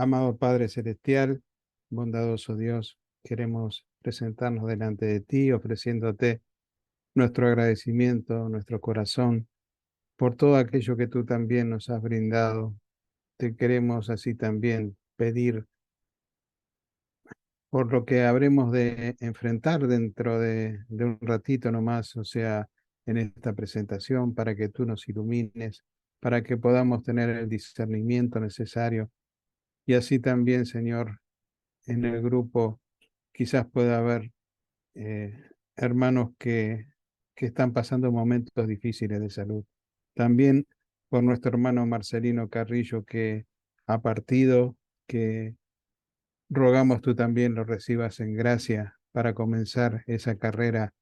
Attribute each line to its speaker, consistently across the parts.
Speaker 1: Amado Padre Celestial, bondadoso Dios, queremos presentarnos delante de ti, ofreciéndote nuestro agradecimiento, nuestro corazón, por todo aquello que tú también nos has brindado. Te queremos así también pedir por lo que habremos de enfrentar dentro de un ratito nomás, o sea, en esta presentación, para que tú nos ilumines, para que podamos tener el discernimiento necesario. Y así también, Señor, en el grupo quizás pueda haber eh, hermanos que están pasando momentos difíciles de salud. También por nuestro hermano Marcelino Carrillo, que ha partido, que rogamos tú también lo recibas en gracia para comenzar esa carrera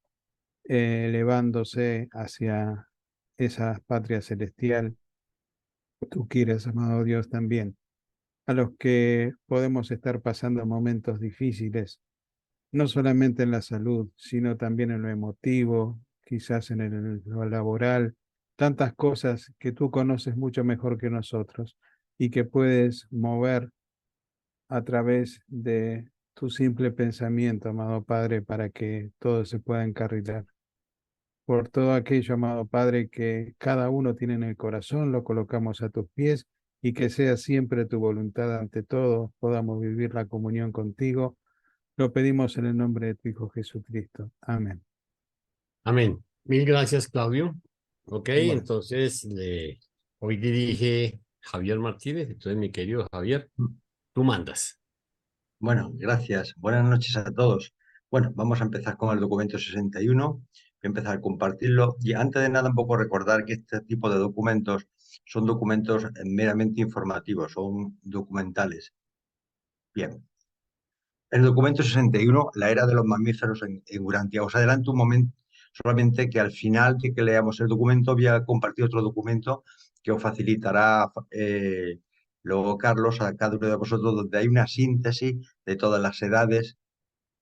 Speaker 1: elevándose hacia esa patria celestial. Tú quieres, amado Dios, también a los que podemos estar pasando momentos difíciles, no solamente en la salud, sino también en lo emotivo, quizás en lo laboral, tantas cosas que tú conoces mucho mejor que nosotros y que puedes mover a través de tu simple pensamiento, amado Padre, para que todo se pueda encarrilar. Por todo aquello, amado Padre, que cada uno tiene en el corazón, lo colocamos a tus pies y que sea siempre tu voluntad ante todo, podamos vivir la comunión contigo. Lo pedimos en el nombre de tu Hijo Jesucristo. Amén.
Speaker 2: Amén. Mil gracias, Claudio. Ok,
Speaker 1: Bueno,
Speaker 2: entonces hoy dirige Javier Martínez. Entonces, mi querido Javier, tú mandas.
Speaker 3: Bueno, gracias. Buenas noches a todos. Bueno, vamos a empezar con el documento 61. Voy a empezar a compartirlo. Y antes de nada, un poco recordar que este tipo de documentos son documentos meramente informativos, son documentales. Bien. El documento 61, la era de los mamíferos en Urantia. Os adelanto un momento, solamente que al final de que leamos el documento voy a compartir otro documento que os facilitará luego Carlos a cada uno de vosotros, donde hay una síntesis de todas las edades.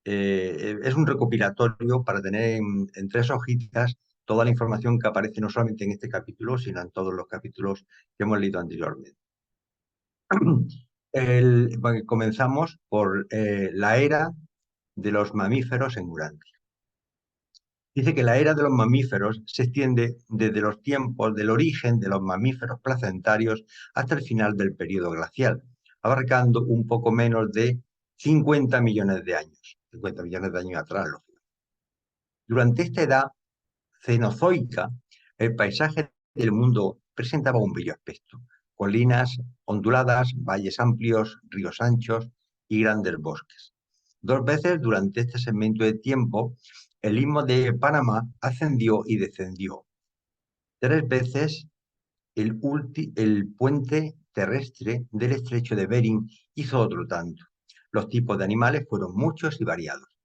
Speaker 3: Es un recopilatorio para tener en 3 hojitas toda la información que aparece no solamente en este capítulo, sino en todos los capítulos que hemos leído anteriormente. Bueno, comenzamos por la era de los mamíferos en Urantia. Dice que la era de los mamíferos se extiende desde los tiempos del origen de los mamíferos placentarios hasta el final del período glacial, abarcando un poco menos de 50 millones de años. 50 millones de años atrás, lógico. Durante esta edad cenozoica, el paisaje del mundo presentaba un bello aspecto: colinas onduladas, valles amplios, ríos anchos y grandes bosques. 2 veces durante este segmento de tiempo, el istmo de Panamá ascendió y descendió. 3 veces el puente terrestre del estrecho de Bering hizo otro tanto. Los tipos de animales fueron muchos y variados.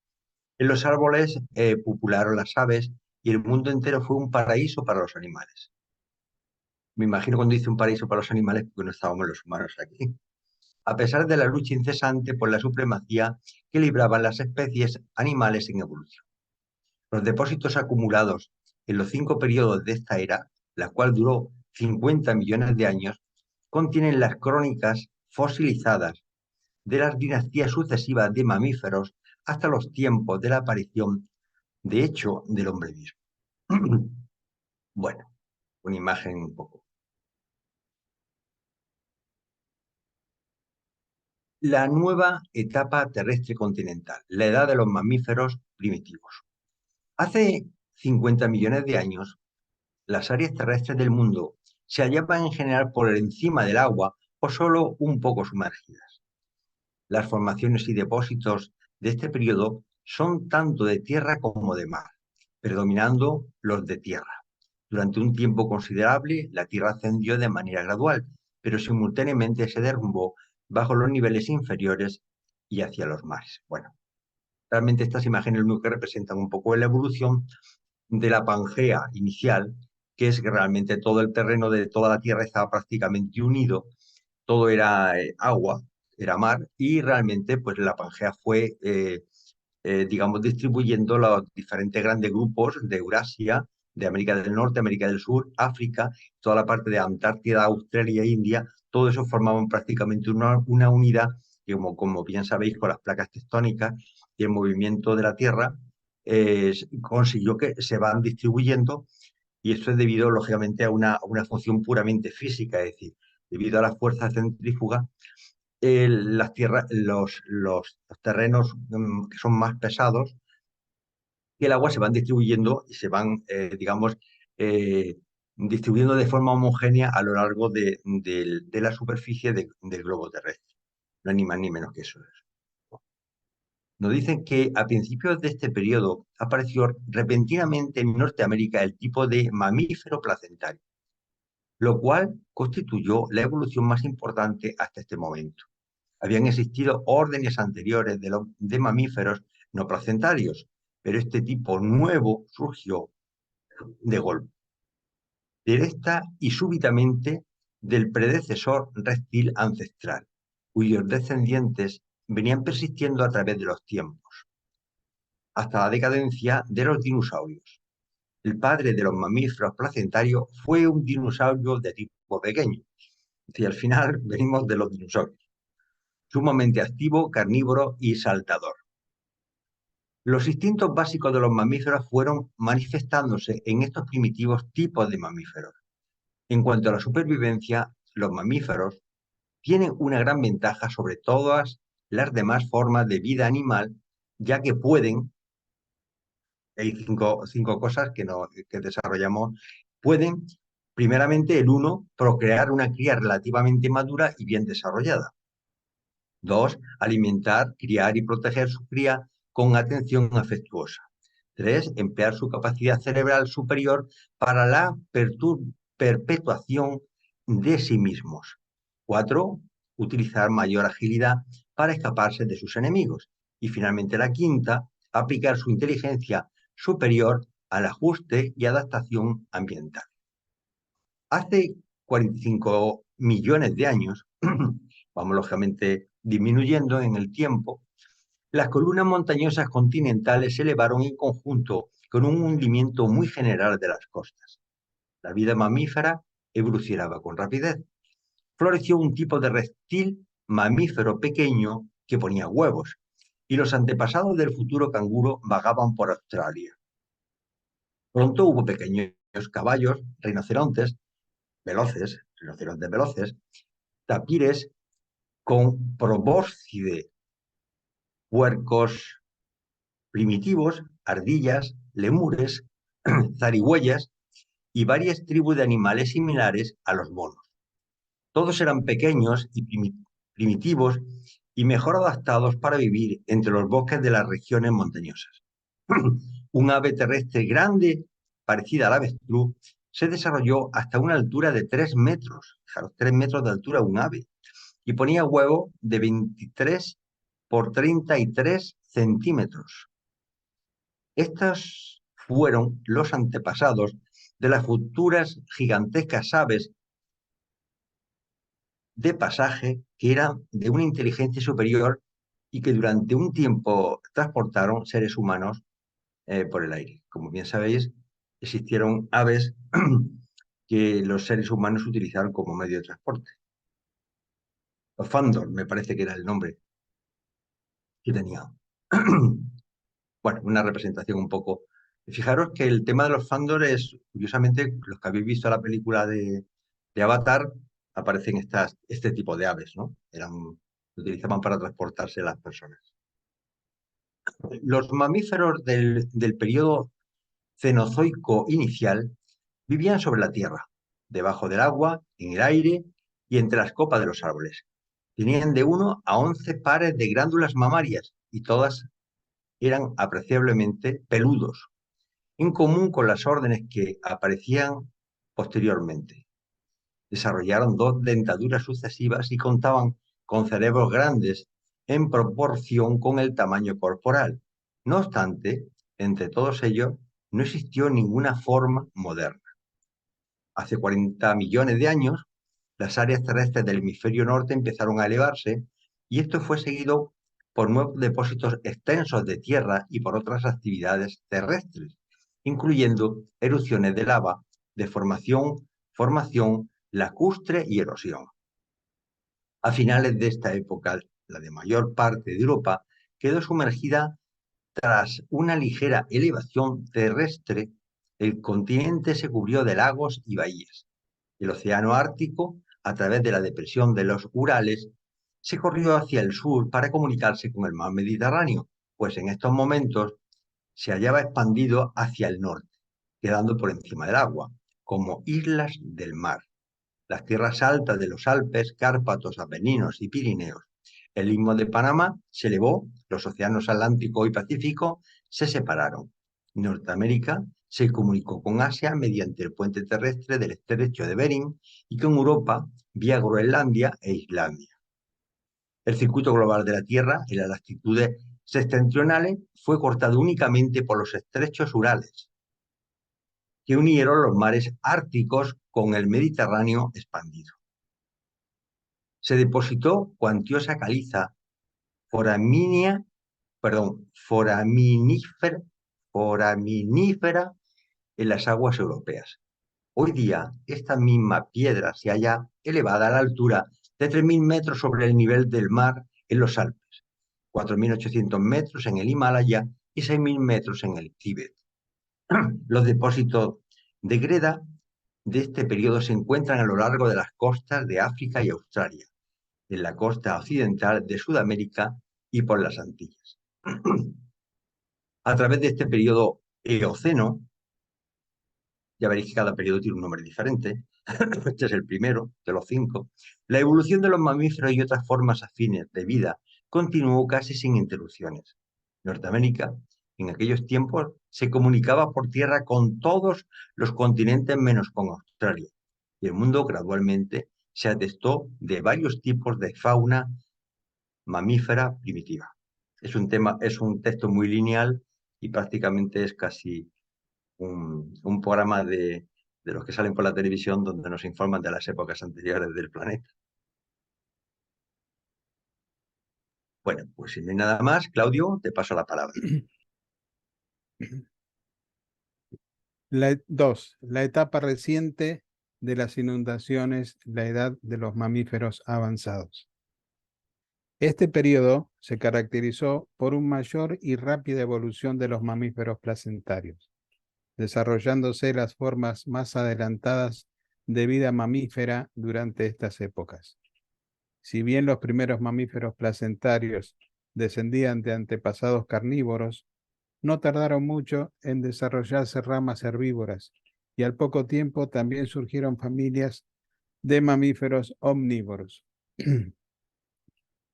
Speaker 3: En los árboles pupularon las aves y el mundo entero fue un paraíso para los animales. Me imagino cuando dice un paraíso para los animales porque no estábamos los humanos aquí. A pesar de la lucha incesante por la supremacía que libraban las especies animales en evolución. Los depósitos acumulados en los 5 periodos de esta era, la cual duró 50 millones de años, contienen las crónicas fosilizadas de las dinastías sucesivas de mamíferos hasta los tiempos de la aparición, de hecho, del hombre mismo. Bueno, una imagen un poco. La nueva etapa terrestre continental, la edad de los mamíferos primitivos. Hace 50 millones de años, las áreas terrestres del mundo se hallaban en general por encima del agua o solo un poco sumergidas. Las formaciones y depósitos de este periodo son tanto de tierra como de mar, predominando los de tierra. Durante un tiempo considerable, la tierra ascendió de manera gradual, pero simultáneamente se derrumbó bajo los niveles inferiores y hacia los mares. Bueno, realmente estas imágenes lo único que representan un poco la evolución de la Pangea inicial, que es que realmente todo el terreno de toda la Tierra estaba prácticamente unido, todo era agua, era mar, y realmente pues la Pangea fue, digamos, distribuyendo los diferentes grandes grupos de Eurasia, de América del Norte, América del Sur, África, toda la parte de Antártida, Australia, India, todo eso formaban prácticamente una unidad que, como bien sabéis, con las placas tectónicas y el movimiento de la Tierra, consiguió que se van distribuyendo, y esto es debido, lógicamente, a una función puramente física, es decir, debido a las fuerzas centrífugas, las tierras, los terrenos que son más pesados, y el agua se van distribuyendo y se van, digamos, distribuyendo de forma homogénea a lo largo de la superficie del globo terrestre. No hay ni más ni menos que eso. Nos dicen que a principios de este periodo apareció repentinamente en Norteamérica el tipo de mamífero placentario, lo cual constituyó la evolución más importante hasta este momento. Habían existido órdenes anteriores de mamíferos no placentarios, pero este tipo nuevo surgió de golpe, directa y súbitamente, del predecesor reptil ancestral, cuyos descendientes venían persistiendo a través de los tiempos, hasta la decadencia de los dinosaurios. El padre de los mamíferos placentarios fue un dinosaurio de tipo pequeño. Y al final venimos de los dinosaurios, sumamente activo, carnívoro y saltador. Los instintos básicos de los mamíferos fueron manifestándose en estos primitivos tipos de mamíferos. En cuanto a la supervivencia, los mamíferos tienen una gran ventaja sobre todas las demás formas de vida animal, ya que pueden, hay cinco cosas que desarrollamos, pueden, primeramente, el uno, procrear una cría relativamente madura y bien desarrollada. Dos, alimentar, criar y proteger su cría con atención afectuosa. Tres, emplear su capacidad cerebral superior para la perpetuación de sí mismos. Cuatro, utilizar mayor agilidad para escaparse de sus enemigos. Y finalmente la quinta, aplicar su inteligencia superior al ajuste y adaptación ambiental. Hace 45 millones de años, vamos lógicamente disminuyendo en el tiempo, las columnas montañosas continentales se elevaron en conjunto con un hundimiento muy general de las costas. La vida mamífera evolucionaba con rapidez. Floreció un tipo de reptil mamífero pequeño que ponía huevos, y los antepasados del futuro canguro vagaban por Australia. Pronto hubo pequeños caballos, rinocerontes veloces, tapires con probóscide, puercos primitivos, ardillas, lemures, zarigüeyas y varias tribus de animales similares a los monos. Todos eran pequeños y primitivos y mejor adaptados para vivir entre los bosques de las regiones montañosas. Un ave terrestre grande, parecida al avestruz, se desarrolló hasta una altura de 3 metros. Fijaros, 3 metros de altura un ave. Y ponía huevos de 23 por 33 centímetros. Estos fueron los antepasados de las futuras gigantescas aves de pasaje que eran de una inteligencia superior y que durante un tiempo transportaron seres humanos por el aire. Como bien sabéis, existieron aves que los seres humanos utilizaron como medio de transporte. Los Fandor, me parece que era el nombre que tenía. Bueno, una representación un poco. Fijaros que el tema de los Fandor es, curiosamente, los que habéis visto la película de Avatar, aparecen este tipo de aves, ¿no? Se utilizaban para transportarse las personas. Los mamíferos del periodo Cenozoico inicial vivían sobre la tierra, debajo del agua, en el aire y entre las copas de los árboles. Tenían de 1 a 11 pares de glándulas mamarias y todas eran apreciablemente peludos, en común con las órdenes que aparecían posteriormente. Desarrollaron 2 dentaduras sucesivas y contaban con cerebros grandes en proporción con el tamaño corporal. No obstante, entre todos ellos no existió ninguna forma moderna. Hace 40 millones de años, las áreas terrestres del hemisferio norte empezaron a elevarse, y esto fue seguido por nuevos depósitos extensos de tierra y por otras actividades terrestres, incluyendo erupciones de lava, deformación, formación lacustre y erosión. A finales de esta época, la de mayor parte de Europa quedó sumergida tras una ligera elevación terrestre. El continente se cubrió de lagos y bahías. El océano Ártico, a través de la depresión de los Urales, se corrió hacia el sur para comunicarse con el mar Mediterráneo, pues en estos momentos se hallaba expandido hacia el norte, quedando por encima del agua, como islas del mar. Las tierras altas de los Alpes, Cárpatos, Apeninos y Pirineos. El istmo de Panamá se elevó, los océanos Atlántico y Pacífico se separaron. Norteamérica se comunicó con Asia mediante el puente terrestre del estrecho de Bering y con Europa vía Groenlandia e Islandia. El circuito global de la Tierra en las latitudes septentrionales fue cortado únicamente por los estrechos Urales, que unieron los mares árticos con el Mediterráneo expandido. Se depositó cuantiosa caliza foraminífera en las aguas europeas. Hoy día, esta misma piedra se halla elevada a la altura de 3.000 metros sobre el nivel del mar en los Alpes, 4.800 metros en el Himalaya y 6.000 metros en el Tíbet. Los depósitos de greda de este periodo se encuentran a lo largo de las costas de África y Australia, en la costa occidental de Sudamérica y por las Antillas. A través de este periodo Eoceno, ya veréis que cada periodo tiene un nombre diferente, este es el primero de los 5, la evolución de los mamíferos y otras formas afines de vida continuó casi sin interrupciones. Norteamérica, en aquellos tiempos, se comunicaba por tierra con todos los continentes menos con Australia, y el mundo gradualmente se atestó de varios tipos de fauna mamífera primitiva. Es un texto muy lineal y prácticamente es casi un programa de los que salen por la televisión donde nos informan de las épocas anteriores del planeta. Bueno, pues si no hay nada más, Claudio, te paso la palabra.
Speaker 1: 2. La etapa reciente de las inundaciones, la edad de los mamíferos avanzados. Este periodo se caracterizó por una mayor y rápida evolución de los mamíferos placentarios, desarrollándose las formas más adelantadas de vida mamífera durante estas épocas. Si bien los primeros mamíferos placentarios descendían de antepasados carnívoros, no tardaron mucho en desarrollarse ramas herbívoras y al poco tiempo también surgieron familias de mamíferos omnívoros.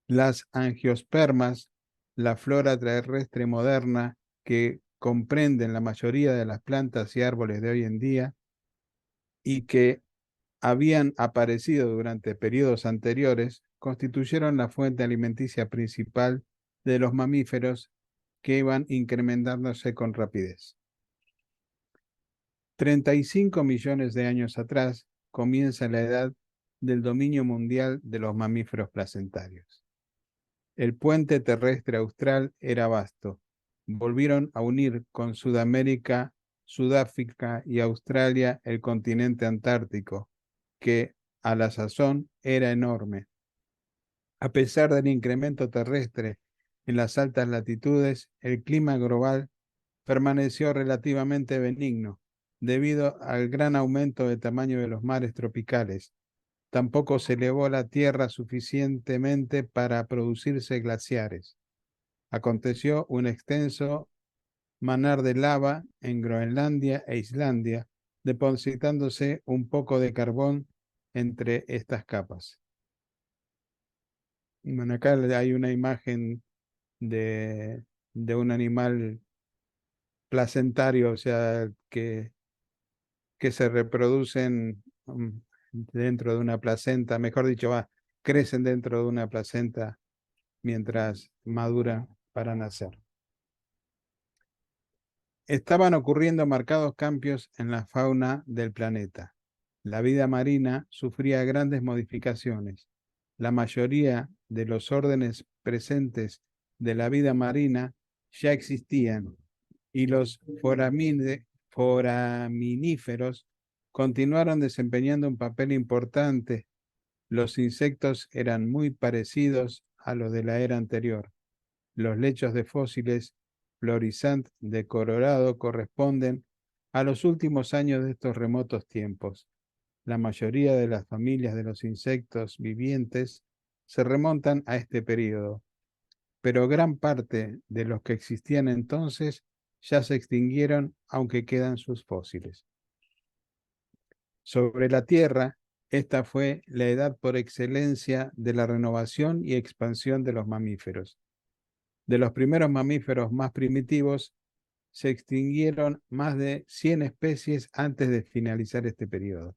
Speaker 1: Las angiospermas, la flora terrestre moderna que comprenden la mayoría de las plantas y árboles de hoy en día y que habían aparecido durante periodos anteriores, constituyeron la fuente alimenticia principal de los mamíferos que iban incrementándose con rapidez. 35 millones de años atrás comienza la edad del dominio mundial de los mamíferos placentarios. El puente terrestre austral era vasto. Volvieron a unir con Sudamérica, Sudáfrica y Australia el continente antártico, que a la sazón era enorme. A pesar del incremento terrestre en las altas latitudes, el clima global permaneció relativamente benigno, debido al gran aumento de tamaño de los mares tropicales. Tampoco se elevó la tierra suficientemente para producirse glaciares. Aconteció un extenso manar de lava en Groenlandia e Islandia, depositándose un poco de carbón entre estas capas. Bueno, acá hay una imagen de un animal placentario, o sea, que se reproducen dentro de una placenta, mejor dicho, crecen dentro de una placenta mientras madura para nacer. Estaban ocurriendo marcados cambios en la fauna del planeta. La vida marina sufría grandes modificaciones. La mayoría de los órdenes presentes de la vida marina ya existían y los foraminíferos continuaron desempeñando un papel importante Los insectos eran muy parecidos a los de la era anterior. Los lechos de fósiles Florissant de Colorado corresponden a los últimos años de estos remotos tiempos. La mayoría de las familias de los insectos vivientes se remontan a este período, pero gran parte de los que existían entonces ya se extinguieron, aunque quedan sus fósiles. Sobre la Tierra, esta fue la edad por excelencia de la renovación y expansión de los mamíferos. De los primeros mamíferos más primitivos, se extinguieron más de 100 especies antes de finalizar este periodo.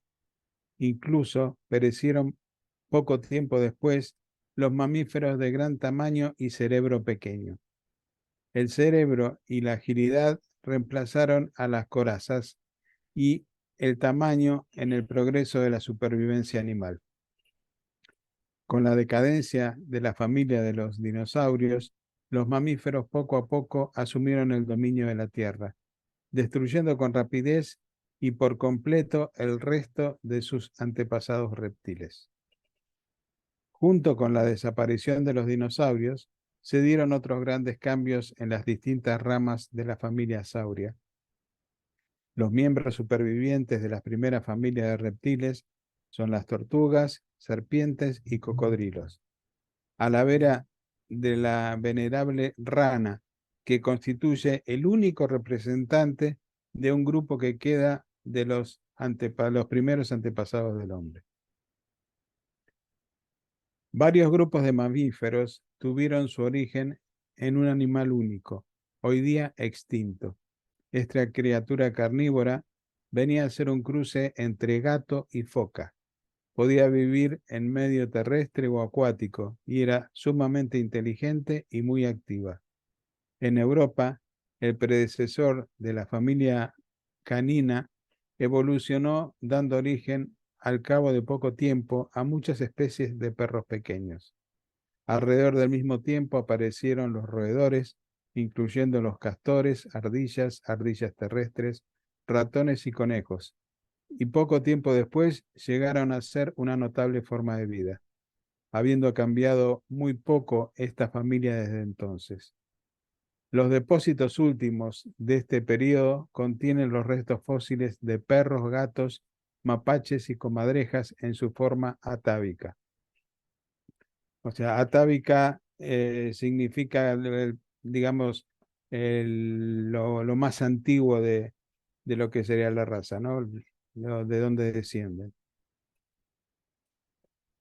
Speaker 1: Incluso perecieron poco tiempo después los mamíferos de gran tamaño y cerebro pequeño. El cerebro y la agilidad reemplazaron a las corazas y el tamaño en el progreso de la supervivencia animal. Con la decadencia de la familia de los dinosaurios, los mamíferos poco a poco asumieron el dominio de la Tierra, destruyendo con rapidez y por completo el resto de sus antepasados reptiles. Junto con la desaparición de los dinosaurios, se dieron otros grandes cambios en las distintas ramas de la familia sauria. Los miembros supervivientes de las primeras familias de reptiles son las tortugas, serpientes y cocodrilos. A la vera de la venerable rana, que constituye el único representante de un grupo que queda de los primeros antepasados del hombre. Varios grupos de mamíferos tuvieron su origen en un animal único, hoy día extinto. Esta criatura carnívora venía a ser un cruce entre gato y foca. Podía vivir en medio terrestre o acuático y era sumamente inteligente y muy activa. En Europa, el predecesor de la familia canina evolucionó dando origen al cabo de poco tiempo a muchas especies de perros pequeños. Alrededor del mismo tiempo aparecieron los roedores, incluyendo los castores, ardillas terrestres, ratones y conejos, y poco tiempo después llegaron a ser una notable forma de vida, habiendo cambiado muy poco esta familia desde entonces. Los depósitos últimos de este periodo contienen los restos fósiles de perros, gatos, mapaches y comadrejas en su forma atávica. O sea, atávica significa, digamos, lo más antiguo de lo que sería la raza, ¿no? De dónde descienden.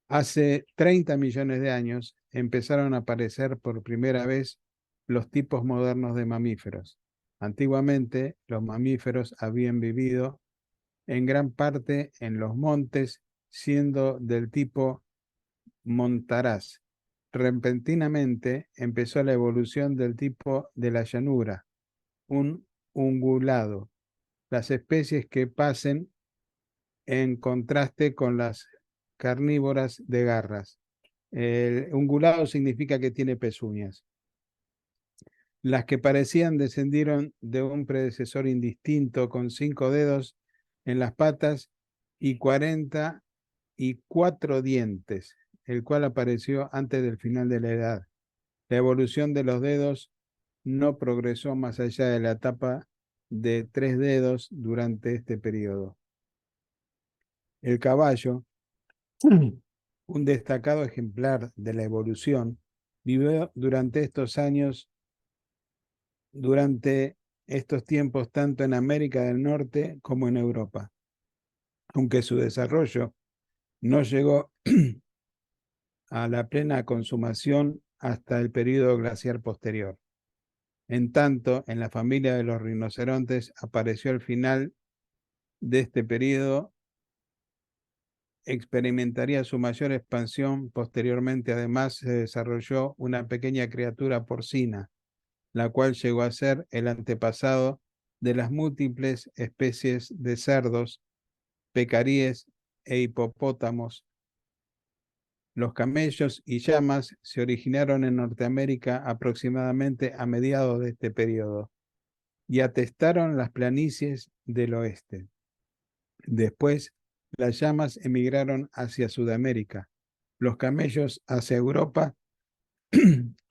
Speaker 1: Hace 30 millones de años empezaron a aparecer por primera vez los tipos modernos de mamíferos. Antiguamente, los mamíferos habían vivido en gran parte en los montes, siendo del tipo montaraz. Repentinamente empezó la evolución del tipo de la llanura, un ungulado. Las especies que pasen en contraste con las carnívoras de garras. El ungulado significa que tiene pezuñas. Las que parecían descendieron de un predecesor indistinto con 5 dedos en las patas y 44 dientes, el cual apareció antes del final de la edad. La evolución de los dedos no progresó más allá de la etapa de 3 dedos durante este periodo. El caballo, un destacado ejemplar de la evolución, vivió durante estos tiempos, tanto en América del Norte como en Europa, aunque su desarrollo no llegó a la plena consumación hasta el período glaciar posterior. En tanto, en la familia de los rinocerontes apareció al final de este período, experimentaría su mayor expansión. Posteriormente, además, se desarrolló una pequeña criatura porcina, la cual llegó a ser el antepasado de las múltiples especies de cerdos, pecaríes e hipopótamos. Los camellos y llamas se originaron en Norteamérica aproximadamente a mediados de este periodo y atestaron las planicies del oeste. Después, las llamas emigraron hacia Sudamérica, los camellos hacia Europa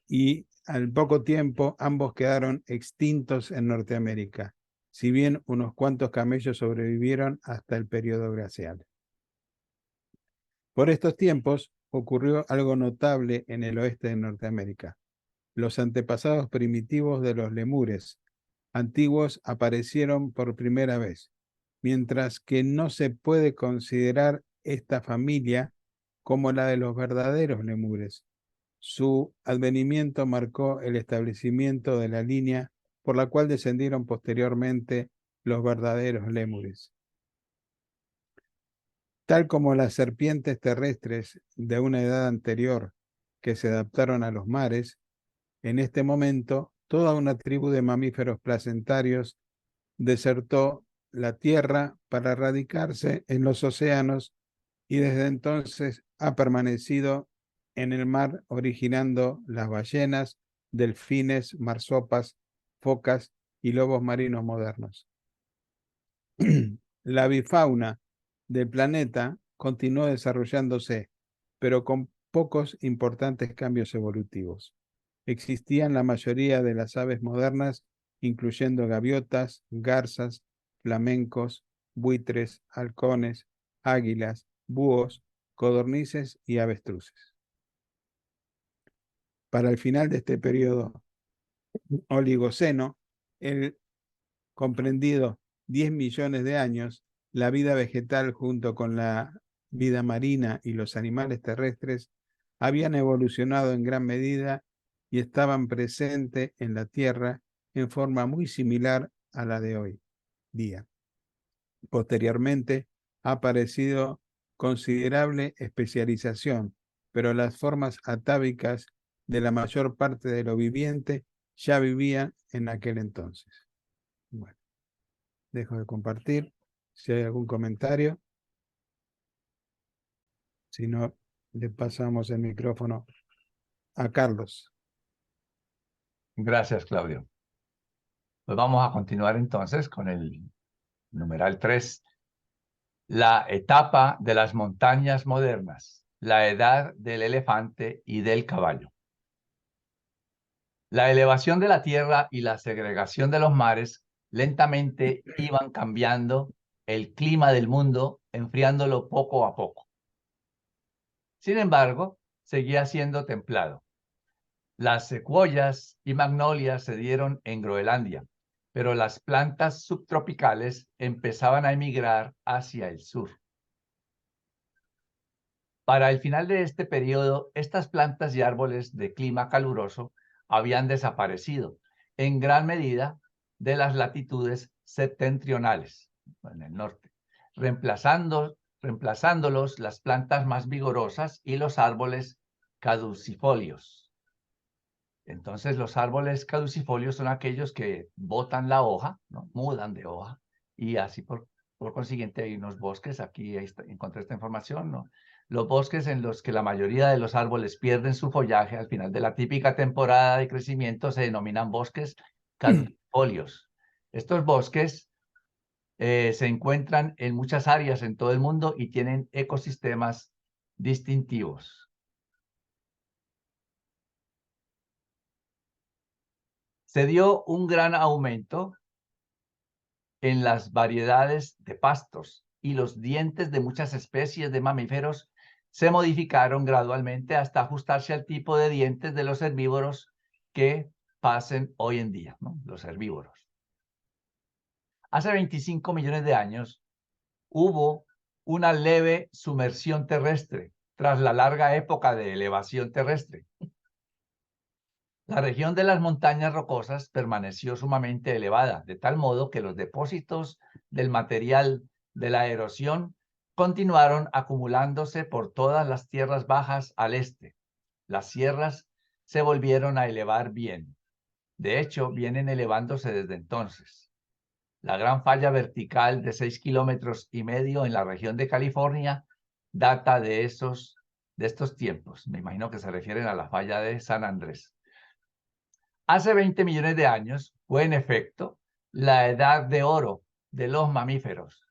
Speaker 1: y al poco tiempo ambos quedaron extintos en Norteamérica, si bien unos cuantos camellos sobrevivieron hasta el periodo glacial. Por estos tiempos ocurrió algo notable en el oeste de Norteamérica. Los antepasados primitivos de los lemures antiguos aparecieron por primera vez, mientras que no se puede considerar esta familia como la de los verdaderos lemures. Su advenimiento marcó el establecimiento de la línea por la cual descendieron posteriormente los verdaderos lémures. Tal como las serpientes terrestres de una edad anterior que se adaptaron a los mares, en este momento toda una tribu de mamíferos placentarios desertó la tierra para radicarse en los océanos y desde entonces ha permanecido en el mar, originando las ballenas, delfines, marsopas, focas y lobos marinos modernos. La bifauna del planeta continuó desarrollándose, pero con pocos importantes cambios evolutivos. Existían la mayoría de las aves modernas, incluyendo gaviotas, garzas, flamencos, buitres, halcones, águilas, búhos, codornices y avestruces. Para el final de este periodo oligoceno, el comprendido 10 millones de años, la vida vegetal junto con la vida marina y los animales terrestres habían evolucionado en gran medida y estaban presentes en la Tierra en forma muy similar a la de hoy día. Posteriormente ha aparecido considerable especialización, pero las formas atávicas de la mayor parte de lo viviente ya vivían en aquel entonces. Bueno, dejo de compartir. Si hay algún comentario, si no, le pasamos el micrófono a Carlos.
Speaker 4: Gracias, Claudio. Pues vamos a continuar entonces con el numeral 3. La etapa de las montañas modernas, la edad del elefante y del caballo. La elevación de la tierra y la segregación de los mares lentamente iban cambiando el clima del mundo, enfriándolo poco a poco. Sin embargo, seguía siendo templado. Las secuoyas y magnolias se dieron en Groenlandia, pero las plantas subtropicales empezaban a emigrar hacia el sur. Para el final de este periodo, estas plantas y árboles de clima caluroso habían desaparecido, en gran medida, de las latitudes septentrionales, en el norte, reemplazándolos las plantas más vigorosas y los árboles caducifolios. Entonces, los árboles caducifolios son aquellos que botan la hoja, ¿no? Mudan de hoja, y así por consiguiente hay unos bosques, aquí encontré esta información, ¿no? Los bosques en los que la mayoría de los árboles pierden su follaje al final de la típica temporada de crecimiento se denominan bosques caducifolios. Estos bosques se encuentran en muchas áreas en todo el mundo y tienen ecosistemas distintivos. Se dio un gran aumento en las variedades de pastos y los dientes de muchas especies de mamíferos se modificaron gradualmente hasta ajustarse al tipo de dientes de los herbívoros que pasen hoy en día, ¿no? Los herbívoros. Hace 25 millones de años hubo una leve sumersión terrestre tras la larga época de elevación terrestre. La región de las montañas rocosas permaneció sumamente elevada, de tal modo que los depósitos del material de la erosión continuaron acumulándose por todas las tierras bajas al este. Las sierras se volvieron a elevar bien. De hecho, vienen elevándose desde entonces. La gran falla vertical de 6,5 kilómetros en la región de California data de estos tiempos. Me imagino que se refieren a la falla de San Andrés. Hace 20 millones de años fue en efecto la edad de oro de los mamíferos.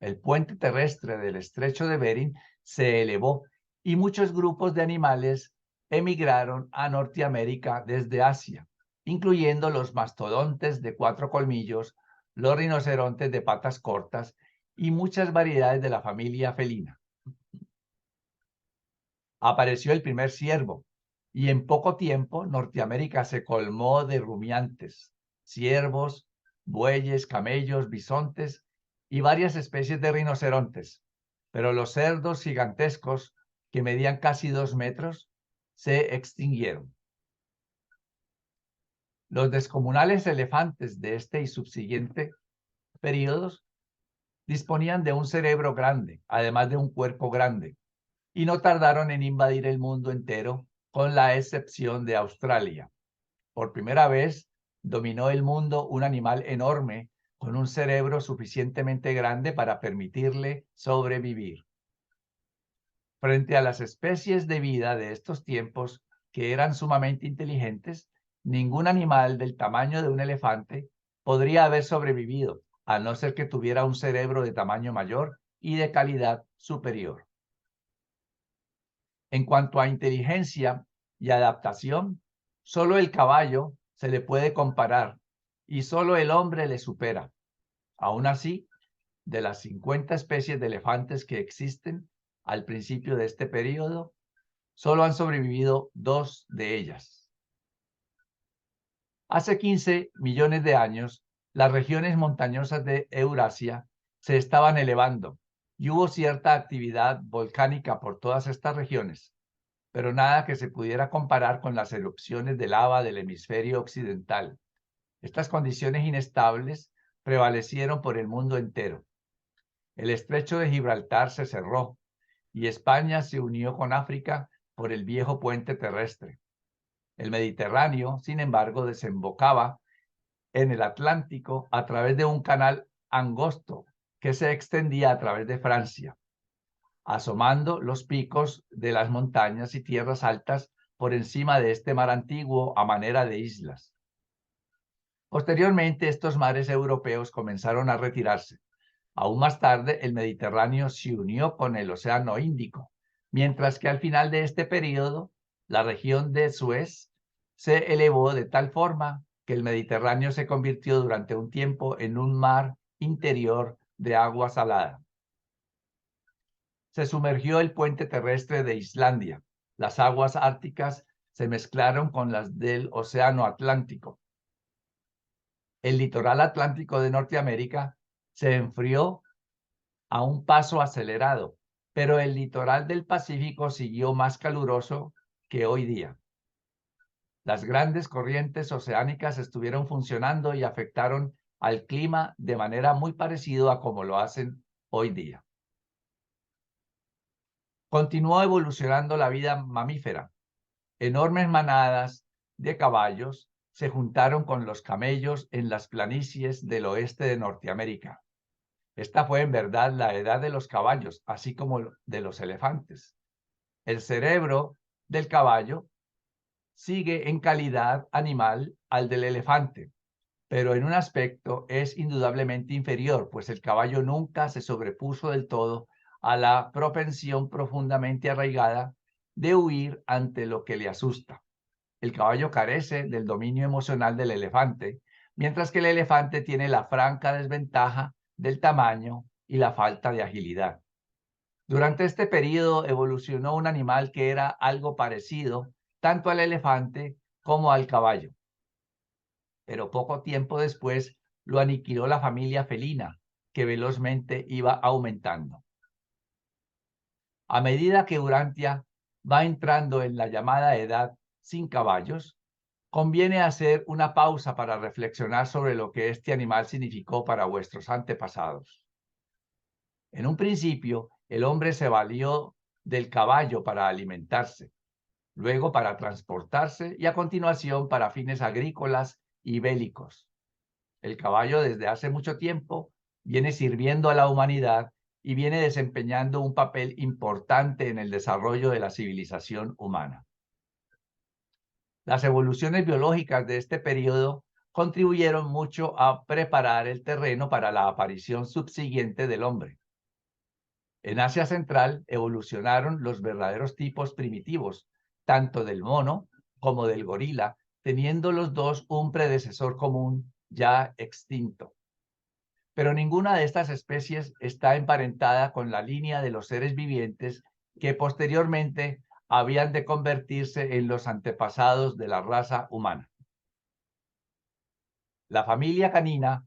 Speaker 4: El puente terrestre del estrecho de Bering se elevó y muchos grupos de animales emigraron a Norteamérica desde Asia, incluyendo los mastodontes de 4 colmillos, los rinocerontes de patas cortas y muchas variedades de la familia felina. Apareció el primer ciervo y en poco tiempo Norteamérica se colmó de rumiantes, ciervos, bueyes, camellos, bisontes y varias especies de rinocerontes. Pero los cerdos gigantescos, que medían casi 2 metros, se extinguieron. Los descomunales elefantes de este y subsiguiente periodos disponían de un cerebro grande, además de un cuerpo grande, y no tardaron en invadir el mundo entero, con la excepción de Australia. Por primera vez dominó el mundo un animal enorme con un cerebro suficientemente grande para permitirle sobrevivir. Frente a las especies de vida de estos tiempos, que eran sumamente inteligentes, ningún animal del tamaño de un elefante podría haber sobrevivido, a no ser que tuviera un cerebro de tamaño mayor y de calidad superior. En cuanto a inteligencia y adaptación, solo el caballo se le puede comparar y solo el hombre le supera. Aún así, de las 50 especies de elefantes que existen al principio de este periodo, solo han sobrevivido 2 de ellas. Hace 15 millones de años, las regiones montañosas de Eurasia se estaban elevando y hubo cierta actividad volcánica por todas estas regiones, pero nada que se pudiera comparar con las erupciones de lava del hemisferio occidental. Estas condiciones inestables prevalecieron por el mundo entero. El estrecho de Gibraltar se cerró y España se unió con África por el viejo puente terrestre. El Mediterráneo, sin embargo, desembocaba en el Atlántico a través de un canal angosto que se extendía a través de Francia, asomando los picos de las montañas y tierras altas por encima de este mar antiguo a manera de islas. Posteriormente, estos mares europeos comenzaron a retirarse. Aún más tarde, el Mediterráneo se unió con el Océano Índico, mientras que al final de este periodo, la región de Suez se elevó de tal forma que el Mediterráneo se convirtió durante un tiempo en un mar interior de agua salada. Se sumergió el puente terrestre de Islandia. Las aguas árticas se mezclaron con las del Océano Atlántico. El litoral atlántico de Norteamérica se enfrió a un paso acelerado, pero el litoral del Pacífico siguió más caluroso que hoy día. Las grandes corrientes oceánicas estuvieron funcionando y afectaron al clima de manera muy parecida a como lo hacen hoy día. Continuó evolucionando la vida mamífera. Enormes manadas de caballos se juntaron con los camellos en las planicies del oeste de Norteamérica. Esta fue en verdad la edad de los caballos, así como de los elefantes. El cerebro del caballo sigue en calidad animal al del elefante, pero en un aspecto es indudablemente inferior, pues el caballo nunca se sobrepuso del todo a la propensión profundamente arraigada de huir ante lo que le asusta. El caballo carece del dominio emocional del elefante, mientras que el elefante tiene la franca desventaja del tamaño y la falta de agilidad. Durante este periodo evolucionó un animal que era algo parecido tanto al elefante como al caballo. Pero poco tiempo después lo aniquiló la familia felina, que velozmente iba aumentando. A medida que Urantia va entrando en la llamada edad sin caballos, conviene hacer una pausa para reflexionar sobre lo que este animal significó para vuestros antepasados. En un principio, el hombre se valió del caballo para alimentarse, luego para transportarse y a continuación para fines agrícolas y bélicos. El caballo desde hace mucho tiempo viene sirviendo a la humanidad y viene desempeñando un papel importante en el desarrollo de la civilización humana. Las evoluciones biológicas de este periodo contribuyeron mucho a preparar el terreno para la aparición subsiguiente del hombre. En Asia Central evolucionaron los verdaderos tipos primitivos, tanto del mono como del gorila, teniendo los dos un predecesor común ya extinto. Pero ninguna de estas especies está emparentada con la línea de los seres vivientes que posteriormente habían de convertirse en los antepasados de la raza humana. La familia canina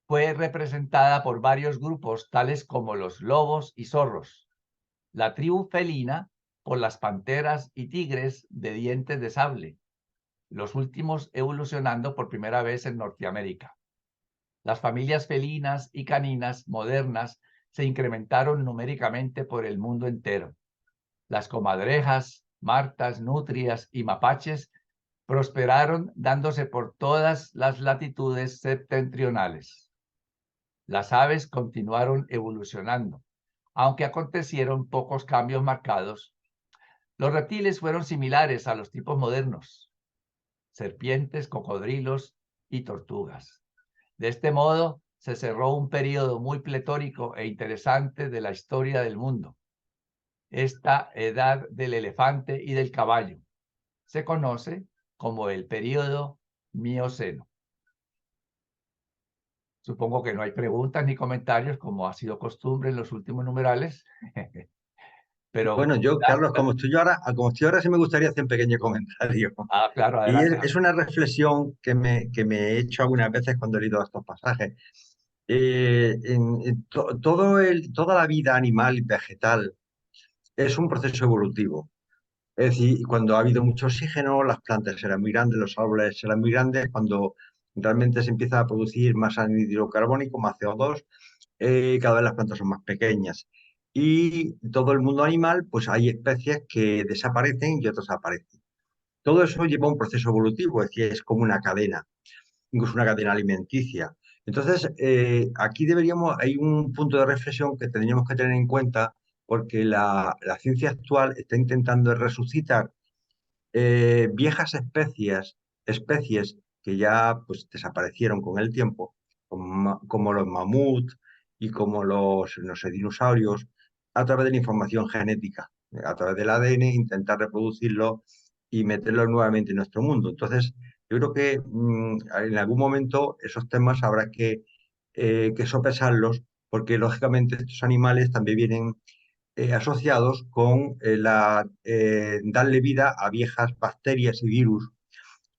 Speaker 4: fue representada por varios grupos, tales como los lobos y zorros. La tribu felina por las panteras y tigres de dientes de sable, los últimos evolucionando por primera vez en Norteamérica. Las familias felinas y caninas modernas se incrementaron numéricamente por el mundo entero. Las comadrejas, martas, nutrias y mapaches prosperaron dándose por todas las latitudes septentrionales. Las aves continuaron evolucionando, aunque acontecieron pocos cambios marcados. Los reptiles fueron similares a los tipos modernos: serpientes, cocodrilos y tortugas. De este modo, se cerró un periodo muy pletórico e interesante de la historia del mundo. Esta edad del elefante y del caballo se conoce como el periodo Mioceno. Supongo que no hay preguntas ni comentarios, como ha sido costumbre en los últimos numerales. Pero,
Speaker 3: Bueno, yo, Carlos, como estoy ahora, sí me gustaría hacer un pequeño comentario.
Speaker 4: claro,
Speaker 3: Y
Speaker 4: adelante.
Speaker 3: es una reflexión que me he hecho algunas veces cuando he leído estos pasajes. Toda la vida animal y vegetal es un proceso evolutivo. Es decir, cuando ha habido mucho oxígeno, las plantas serán muy grandes, los árboles serán muy grandes. Cuando realmente se empieza a producir más anhídrido carbónico, más CO2, cada vez las plantas son más pequeñas. Y todo el mundo animal, pues hay especies que desaparecen y otras aparecen. Todo eso lleva un proceso evolutivo, es decir, es como una cadena, incluso una cadena alimenticia. Entonces, aquí hay un punto de reflexión que tendríamos que tener en cuenta, porque la ciencia actual está intentando resucitar viejas especies que ya pues, desaparecieron con el tiempo, como los mamuts y como no sé, dinosaurios, a través de la información genética, a través del ADN, intentar reproducirlo y meterlo nuevamente en nuestro mundo. Entonces, yo creo que en algún momento esos temas habrá que sopesarlos, porque lógicamente estos animales también vienen asociados con darle vida a viejas bacterias y virus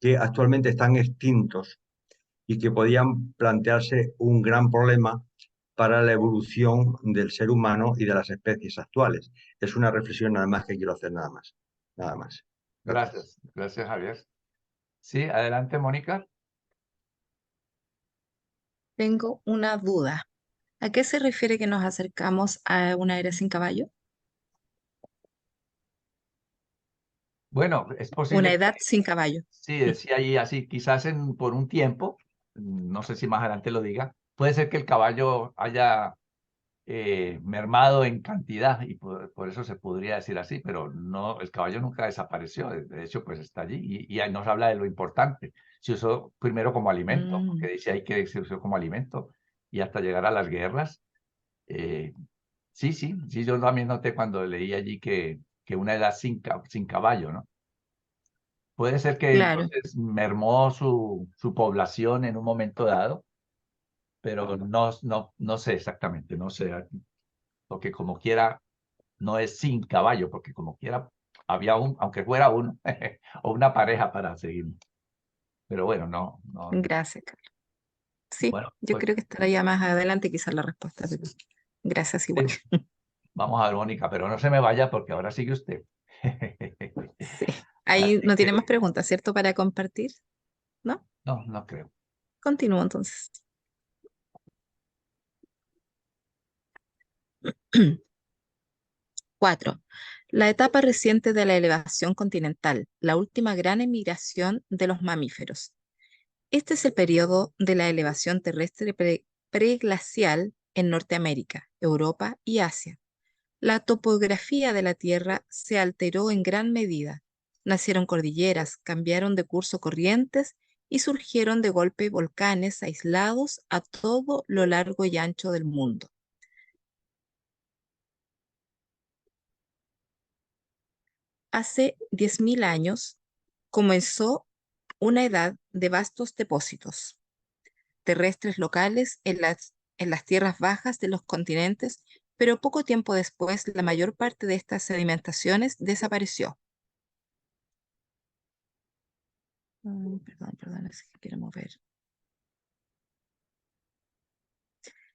Speaker 3: que actualmente están extintos y que podían plantearse un gran problema para la evolución del ser humano y de las especies actuales. Es una reflexión nada más que quiero hacer, nada más. Nada más.
Speaker 4: Gracias, gracias, Javier. Sí, adelante, Mónica.
Speaker 5: Tengo una duda. ¿A qué se refiere que nos acercamos a una era sin caballo?
Speaker 4: Bueno, es
Speaker 5: Una
Speaker 4: posible
Speaker 5: edad sin caballo.
Speaker 4: sí, decía ahí así, quizás por un tiempo, no sé si más adelante lo diga, puede ser que el caballo haya mermado en cantidad y por eso se podría decir así, pero no, el caballo nunca desapareció, de hecho pues está allí y ahí nos habla de lo importante. Se usó primero como alimento, porque dice ahí que se usó como alimento y hasta llegar a las guerras. Sí, yo también noté cuando leí allí que una edad sin caballo, ¿no? Puede ser que
Speaker 5: Claro,
Speaker 4: entonces mermó su población en un momento dado, pero no sé exactamente, no sé, porque como quiera, no es sin caballo, porque como quiera, había aunque fuera uno, o una pareja para seguir. Pero bueno, no.
Speaker 5: gracias, Carlos. Sí,
Speaker 4: Bueno,
Speaker 5: yo
Speaker 4: pues
Speaker 5: creo que estará ya más adelante quizás la respuesta, pero gracias igual.
Speaker 4: sí, vamos a ver, Mónica, pero no se me vaya porque ahora sigue usted.
Speaker 5: Sí. Ahí
Speaker 4: Así
Speaker 5: no tiene más
Speaker 4: que,
Speaker 5: preguntas, ¿cierto? Para compartir, ¿no?
Speaker 4: no creo.
Speaker 5: Continúo entonces. 4. La etapa reciente de la elevación continental, la última gran emigración de los mamíferos. Este es el periodo de la elevación terrestre preglacial en Norteamérica, Europa y Asia. La topografía de la Tierra se alteró en gran medida. Nacieron cordilleras, cambiaron de curso corrientes y surgieron de golpe volcanes aislados a todo lo largo y ancho del mundo. Hace 10.000 años comenzó una edad de vastos depósitos terrestres locales en las tierras bajas de los continentes, pero poco tiempo después la mayor parte de estas sedimentaciones desapareció. Perdón, es que quiero mover.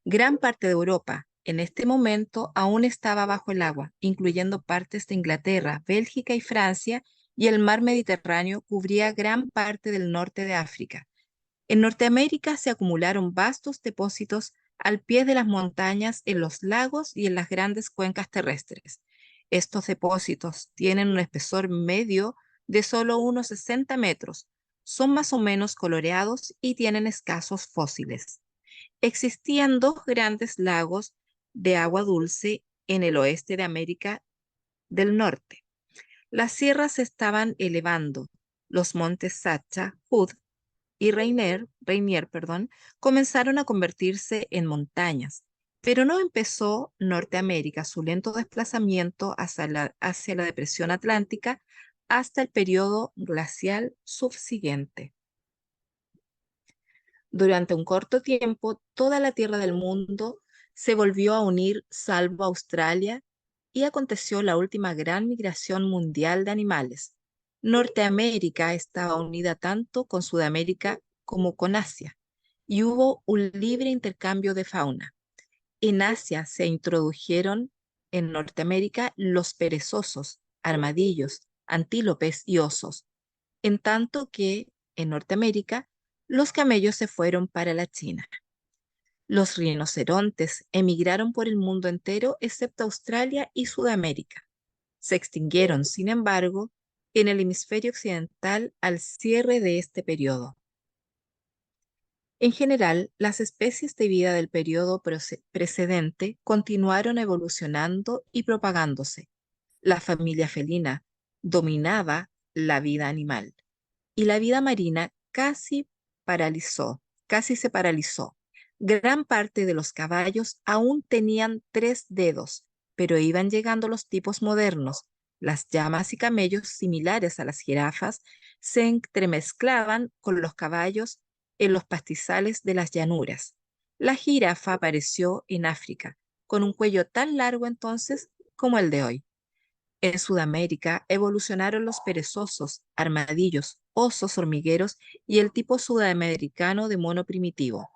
Speaker 5: Gran parte de Europa en este momento aún estaba bajo el agua, incluyendo partes de Inglaterra, Bélgica y Francia, y el mar Mediterráneo cubría gran parte del norte de África. En Norteamérica se acumularon vastos depósitos al pie de las montañas, en los lagos y en las grandes cuencas terrestres. Estos depósitos tienen un espesor medio de solo unos 60 metros, son más o menos coloreados y tienen escasos fósiles. Existían dos grandes lagos de agua dulce en el oeste de América del Norte. Las sierras se estaban elevando. Los montes Sacha, Hood y Rainier, comenzaron a convertirse en montañas, pero no empezó Norteamérica su lento desplazamiento hacia la depresión atlántica hasta el periodo glacial subsiguiente. Durante un corto tiempo, toda la tierra del mundo se volvió a unir salvo Australia y aconteció la última gran migración mundial de animales. Norteamérica estaba unida tanto con Sudamérica como con Asia, y hubo un libre intercambio de fauna. En Asia se introdujeron en Norteamérica los perezosos, armadillos, antílopes y osos, en tanto que en Norteamérica los camellos se fueron para la China. Los rinocerontes emigraron por el mundo entero excepto Australia y Sudamérica. Se extinguieron, sin embargo, en el hemisferio occidental al cierre de este periodo. En general, las especies de vida del periodo precedente continuaron evolucionando y propagándose. La familia felina dominaba la vida animal y la vida marina casi se paralizó. Gran parte de los caballos aún tenían 3 dedos, pero iban llegando los tipos modernos. Las llamas y camellos, similares a las jirafas, se entremezclaban con los caballos en los pastizales de las llanuras. La jirafa apareció en África, con un cuello tan largo entonces como el de hoy. En Sudamérica evolucionaron los perezosos, armadillos, osos hormigueros y el tipo sudamericano de mono primitivo.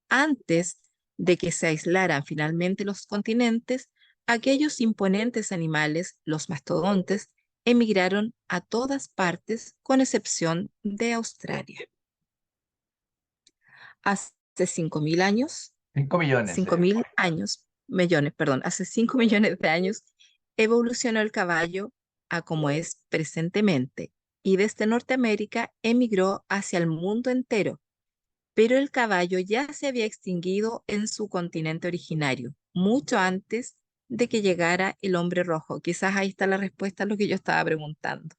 Speaker 5: Antes de que se aislaran finalmente los continentes, aquellos imponentes animales, los mastodontes, emigraron a todas partes con excepción de Australia. Hace 5.000 años,
Speaker 4: 5 millones.
Speaker 5: 5.000 años, hace 5 millones de años, evolucionó el caballo a como es presentemente y desde Norteamérica emigró hacia el mundo entero, pero el caballo ya se había extinguido en su continente originario, mucho antes de que llegara el hombre rojo. Quizás ahí está la respuesta a lo que yo estaba preguntando.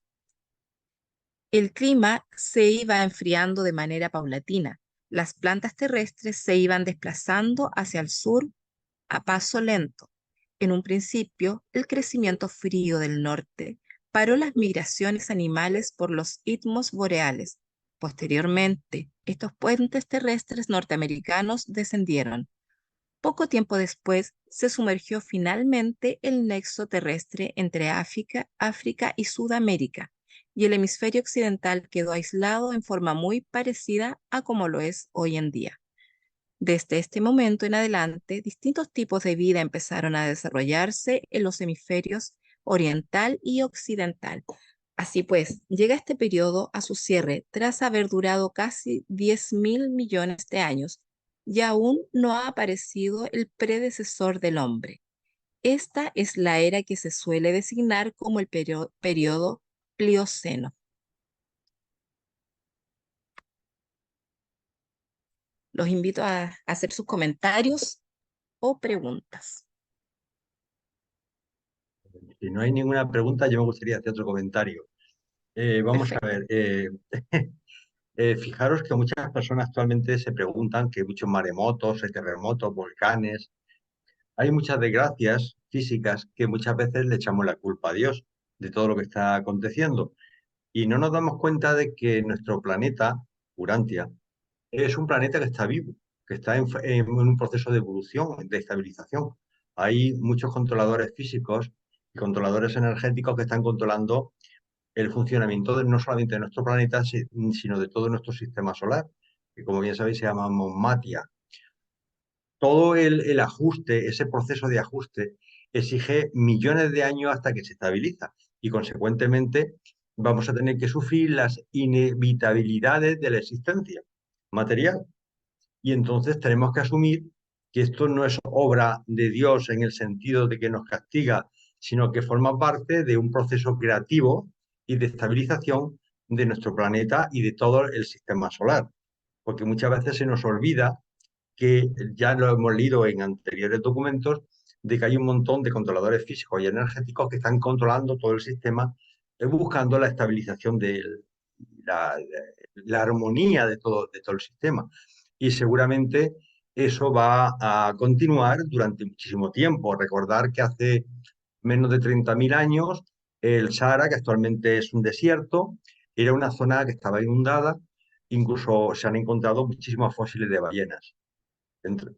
Speaker 5: El clima se iba enfriando de manera paulatina. Las plantas terrestres se iban desplazando hacia el sur a paso lento. En un principio, el crecimiento frío del norte paró las migraciones animales por los istmos boreales. Posteriormente, estos puentes terrestres norteamericanos descendieron. Poco tiempo después, se sumergió finalmente el nexo terrestre entre África y Sudamérica, y el hemisferio occidental quedó aislado en forma muy parecida a como lo es hoy en día. Desde este momento en adelante, distintos tipos de vida empezaron a desarrollarse en los hemisferios oriental y occidental. Así pues, llega este periodo a su cierre tras haber durado casi 10.000 millones de años y aún no ha aparecido el predecesor del hombre. Esta es la era que se suele designar como el periodo Plioceno. Los invito a hacer sus comentarios o preguntas.
Speaker 3: Si no hay ninguna pregunta, yo me gustaría hacer otro comentario. Vamos a
Speaker 5: Perfecto.
Speaker 3: ver. Fijaros que muchas personas actualmente se preguntan que muchos maremotos, terremotos, volcanes. Hay muchas desgracias físicas que muchas veces le echamos la culpa a Dios. de todo lo que está aconteciendo. Y no nos damos cuenta de que nuestro planeta, Urantia, es un planeta que está vivo, que está en un proceso de evolución, de estabilización. Hay muchos controladores físicos y controladores energéticos que están controlando el funcionamiento no solamente de nuestro planeta, sino de todo nuestro sistema solar, que como bien sabéis se llama Matia. Todo el ajuste, ese proceso de ajuste, exige millones de años hasta que se estabiliza y consecuentemente vamos a tener que sufrir las inevitabilidades de la existencia material. Y entonces tenemos que asumir que esto no es obra de Dios en el sentido de que nos castiga, sino que forma parte de un proceso creativo y de estabilización de nuestro planeta y de todo el sistema solar. Porque muchas veces se nos olvida, que ya lo hemos leído en anteriores documentos, de que hay un montón de controladores físicos y energéticos que están controlando todo el sistema, buscando la estabilización de la armonía de todo el sistema. Y seguramente eso va a continuar durante muchísimo tiempo. Recordar que hace menos de 30.000 años el Sahara, que actualmente es un desierto, era una zona que estaba inundada, incluso se han encontrado muchísimos fósiles de ballenas.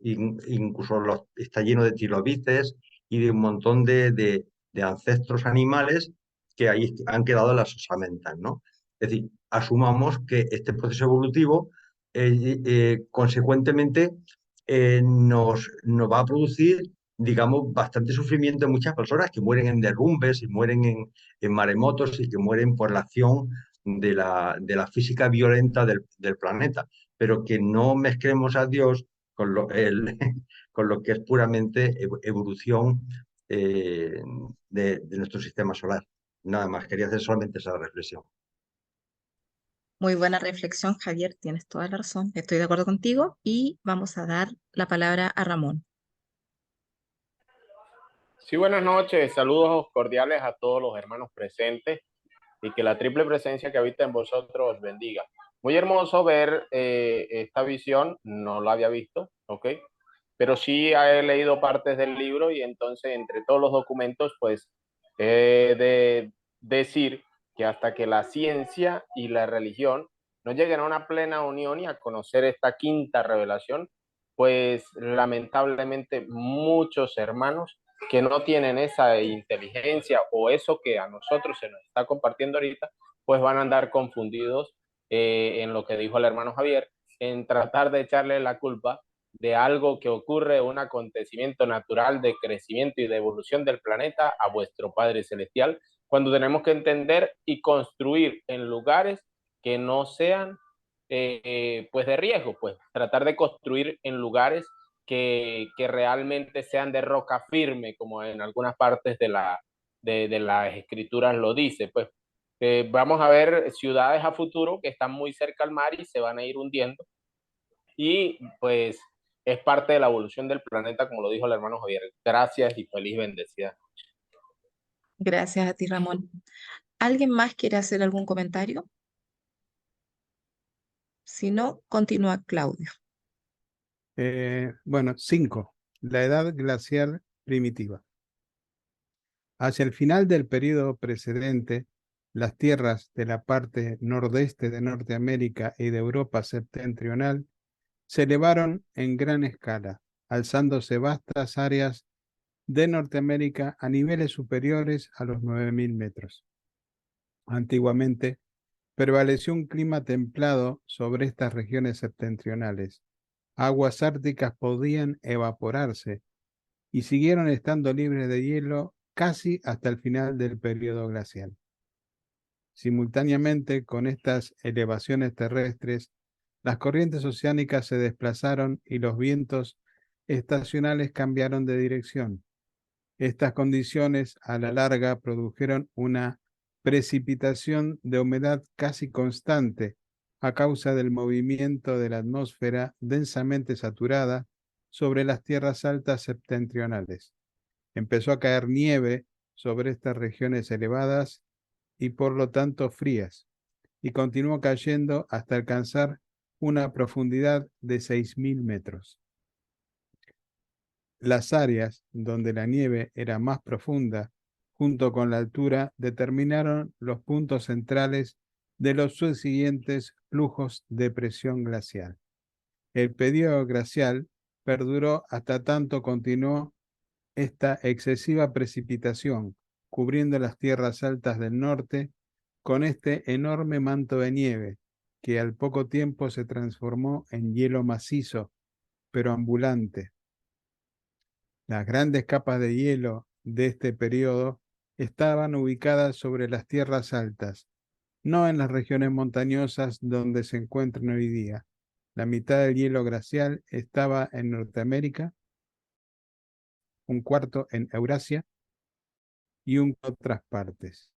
Speaker 3: Incluso está lleno de trilobites y de un montón de ancestros animales que ahí han quedado en las osamentas, ¿no? Es decir, asumamos que este proceso evolutivo consecuentemente nos va a producir, digamos, bastante sufrimiento en muchas personas que mueren en derrumbes y mueren en maremotos y que mueren por la acción de la física violenta del planeta, pero que no mezclemos a Dios con con lo que es puramente evolución de nuestro sistema solar. Nada más, quería hacer solamente esa reflexión.
Speaker 5: Muy buena reflexión, Javier, tienes toda la razón. Estoy de acuerdo contigo y vamos a dar la palabra a Ramón.
Speaker 6: Sí, buenas noches. Saludos cordiales a todos los hermanos presentes y que la triple presencia que habita en vosotros os bendiga. Muy hermoso ver esta visión, no lo había visto, ¿ok? Pero sí he leído partes del libro y entonces entre todos los documentos, pues he de decir que hasta que la ciencia y la religión no lleguen a una plena unión y a conocer esta quinta revelación, pues lamentablemente muchos hermanos que no tienen esa inteligencia o eso que a nosotros se nos está compartiendo ahorita, pues van a andar confundidos en lo que dijo el hermano Javier, en tratar de echarle la culpa de algo que ocurre, un acontecimiento natural de crecimiento y de evolución del planeta a vuestro Padre Celestial, cuando tenemos que entender y construir en lugares que no sean pues de riesgo, pues tratar de construir en lugares que realmente sean de roca firme, como en algunas partes de las escrituras lo dice, pues vamos a ver ciudades a futuro que están muy cerca al mar y se van a ir hundiendo y pues es parte de la evolución del planeta, como lo dijo el hermano Javier. Gracias y feliz bendecida.
Speaker 5: Gracias a ti, Ramón. ¿Alguien más quiere hacer algún comentario? Si no, continúa Claudio.
Speaker 1: Bueno, 5. La edad glacial primitiva. Hacia el final del período precedente, las tierras de la parte nordeste de Norteamérica y de Europa septentrional se elevaron en gran escala, alzándose vastas áreas de Norteamérica a niveles superiores a los 9.000 metros. Antiguamente, prevaleció un clima templado sobre estas regiones septentrionales. Aguas árticas podían evaporarse y siguieron estando libres de hielo casi hasta el final del período glacial. Simultáneamente con estas elevaciones terrestres, las corrientes oceánicas se desplazaron y los vientos estacionales cambiaron de dirección. Estas condiciones a la larga produjeron una precipitación de humedad casi constante a causa del movimiento de la atmósfera densamente saturada sobre las tierras altas septentrionales. Empezó a caer nieve sobre estas regiones elevadas y por lo tanto frías, y continuó cayendo hasta alcanzar una profundidad de 6.000 metros. Las áreas donde la nieve era más profunda junto con la altura, determinaron los puntos centrales de los subsiguientes flujos de presión glacial. El periodo glacial perduró hasta tanto continuó esta excesiva precipitación, cubriendo las tierras altas del norte con este enorme manto de nieve, que al poco tiempo se transformó en hielo macizo, pero ambulante. Las grandes capas de hielo de este periodo estaban ubicadas sobre las tierras altas, no en las regiones montañosas donde se encuentran hoy día. La mitad del hielo glacial estaba en Norteamérica, un cuarto en Eurasia y un en otras partes.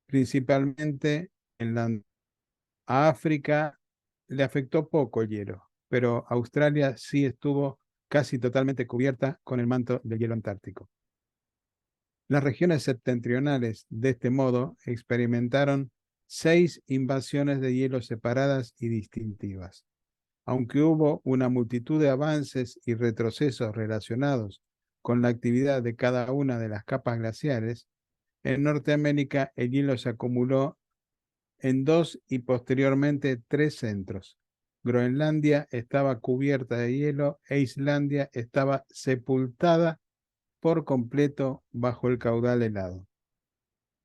Speaker 1: Principalmente a África le afectó poco el hielo, pero Australia sí estuvo casi totalmente cubierta con el manto del hielo antártico. Las regiones septentrionales, de este modo, experimentaron 6 invasiones de hielo separadas y distintivas. Aunque hubo una multitud de avances y retrocesos relacionados con la actividad de cada una de las capas glaciares, en Norteamérica el hielo se acumuló en 2 y posteriormente 3 centros. Groenlandia estaba cubierta de hielo e Islandia estaba sepultada por completo bajo el caudal helado.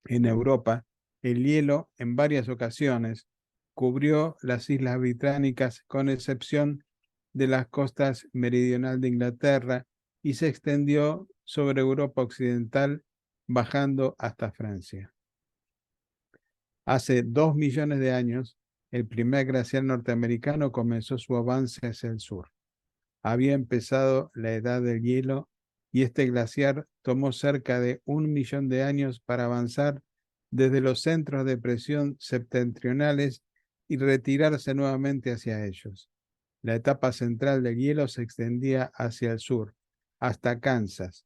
Speaker 1: En Europa, el hielo en varias ocasiones cubrió las islas británicas con excepción de las costas meridional de Inglaterra y se extendió sobre Europa occidental bajando hasta Francia. Hace 2 millones de años, el primer glaciar norteamericano comenzó su avance hacia el sur. Había empezado la edad del hielo y este glaciar tomó cerca de 1 millón de años para avanzar desde los centros de presión septentrionales y retirarse nuevamente hacia ellos. La etapa central del hielo se extendía hacia el sur, hasta Kansas.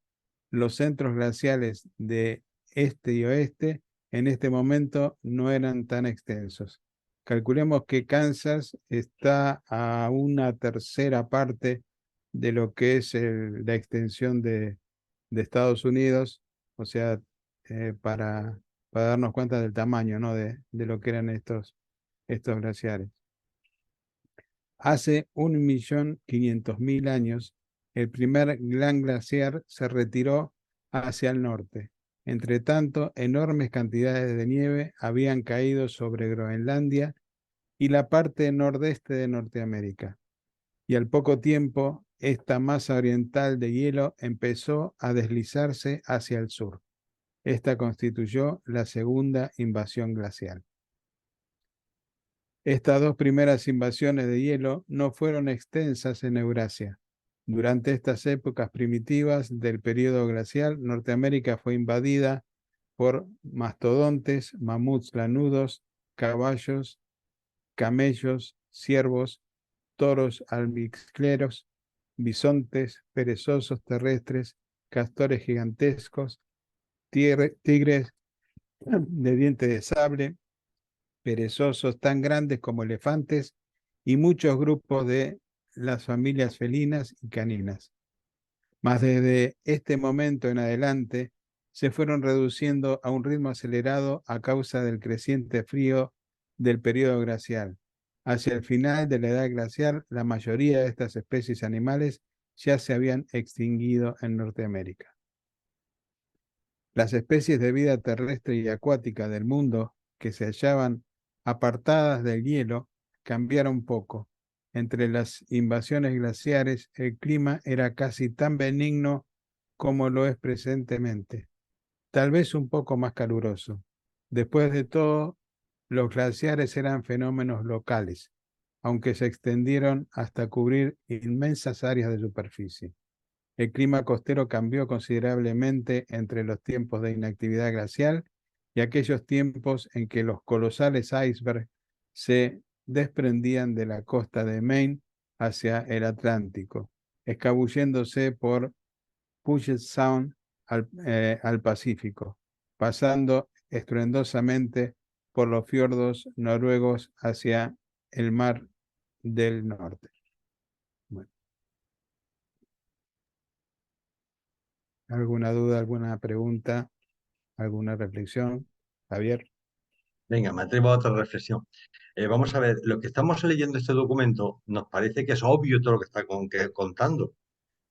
Speaker 1: Los centros glaciales de este y oeste en este momento no eran tan extensos. Calculemos que Kansas está a una tercera parte de lo que es la extensión de Estados Unidos, o sea, para darnos cuenta del tamaño, ¿no? de lo que eran estos glaciares. Hace 1.500.000 años, el primer gran glaciar se retiró hacia el norte. Entre tanto, enormes cantidades de nieve habían caído sobre Groenlandia y la parte nordeste de Norteamérica. Y al poco tiempo, esta masa oriental de hielo empezó a deslizarse hacia el sur. Esta constituyó la segunda invasión glacial. Estas 2 primeras invasiones de hielo no fueron extensas en Eurasia. Durante estas épocas primitivas del período glacial, Norteamérica fue invadida por mastodontes, mamuts lanudos, caballos, camellos, ciervos, toros albicleros, bisontes, perezosos terrestres, castores gigantescos, tigres de diente de sable, perezosos tan grandes como elefantes y muchos grupos de las familias felinas y caninas. Mas desde este momento en adelante se fueron reduciendo a un ritmo acelerado a causa del creciente frío del periodo glacial. Hacia el final de la edad glacial, la mayoría de estas especies animales ya se habían extinguido en Norteamérica. Las especies de vida terrestre y acuática del mundo que se hallaban apartadas del hielo cambiaron poco. Entre las invasiones glaciares, el clima era casi tan benigno como lo es presentemente, tal vez un poco más caluroso. Después de todo, los glaciares eran fenómenos locales, aunque se extendieron hasta cubrir inmensas áreas de superficie. El clima costero cambió considerablemente entre los tiempos de inactividad glacial y aquellos tiempos en que los colosales icebergs se desprendían de la costa de Maine hacia el Atlántico, escabulléndose por Puget Sound al Pacífico, pasando estruendosamente por los fiordos noruegos hacia el Mar del Norte. Bueno. ¿Alguna duda, alguna pregunta, alguna reflexión? Javier.
Speaker 3: Venga, me atrevo a otra reflexión. Vamos a ver, lo que estamos leyendo este documento nos parece que es obvio todo lo que está contando,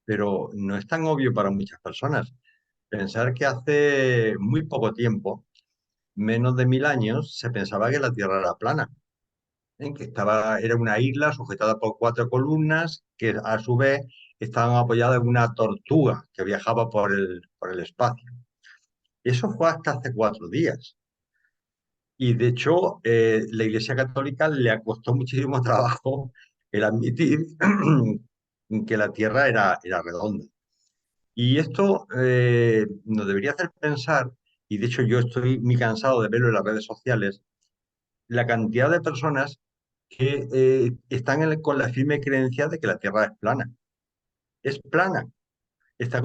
Speaker 3: pero no es tan obvio para muchas personas. Pensar que hace muy poco tiempo, menos de 1000 años, se pensaba que la Tierra era plana, que era una isla sujetada por 4 columnas que a su vez estaban apoyadas en una tortuga que viajaba por el espacio. Eso fue hasta hace 4 días. Y de hecho, la Iglesia Católica le costó muchísimo trabajo el admitir que la Tierra era redonda. Y esto nos debería hacer pensar, y de hecho yo estoy muy cansado de verlo en las redes sociales, la cantidad de personas que están con la firme creencia de que la Tierra es plana. Es plana. Está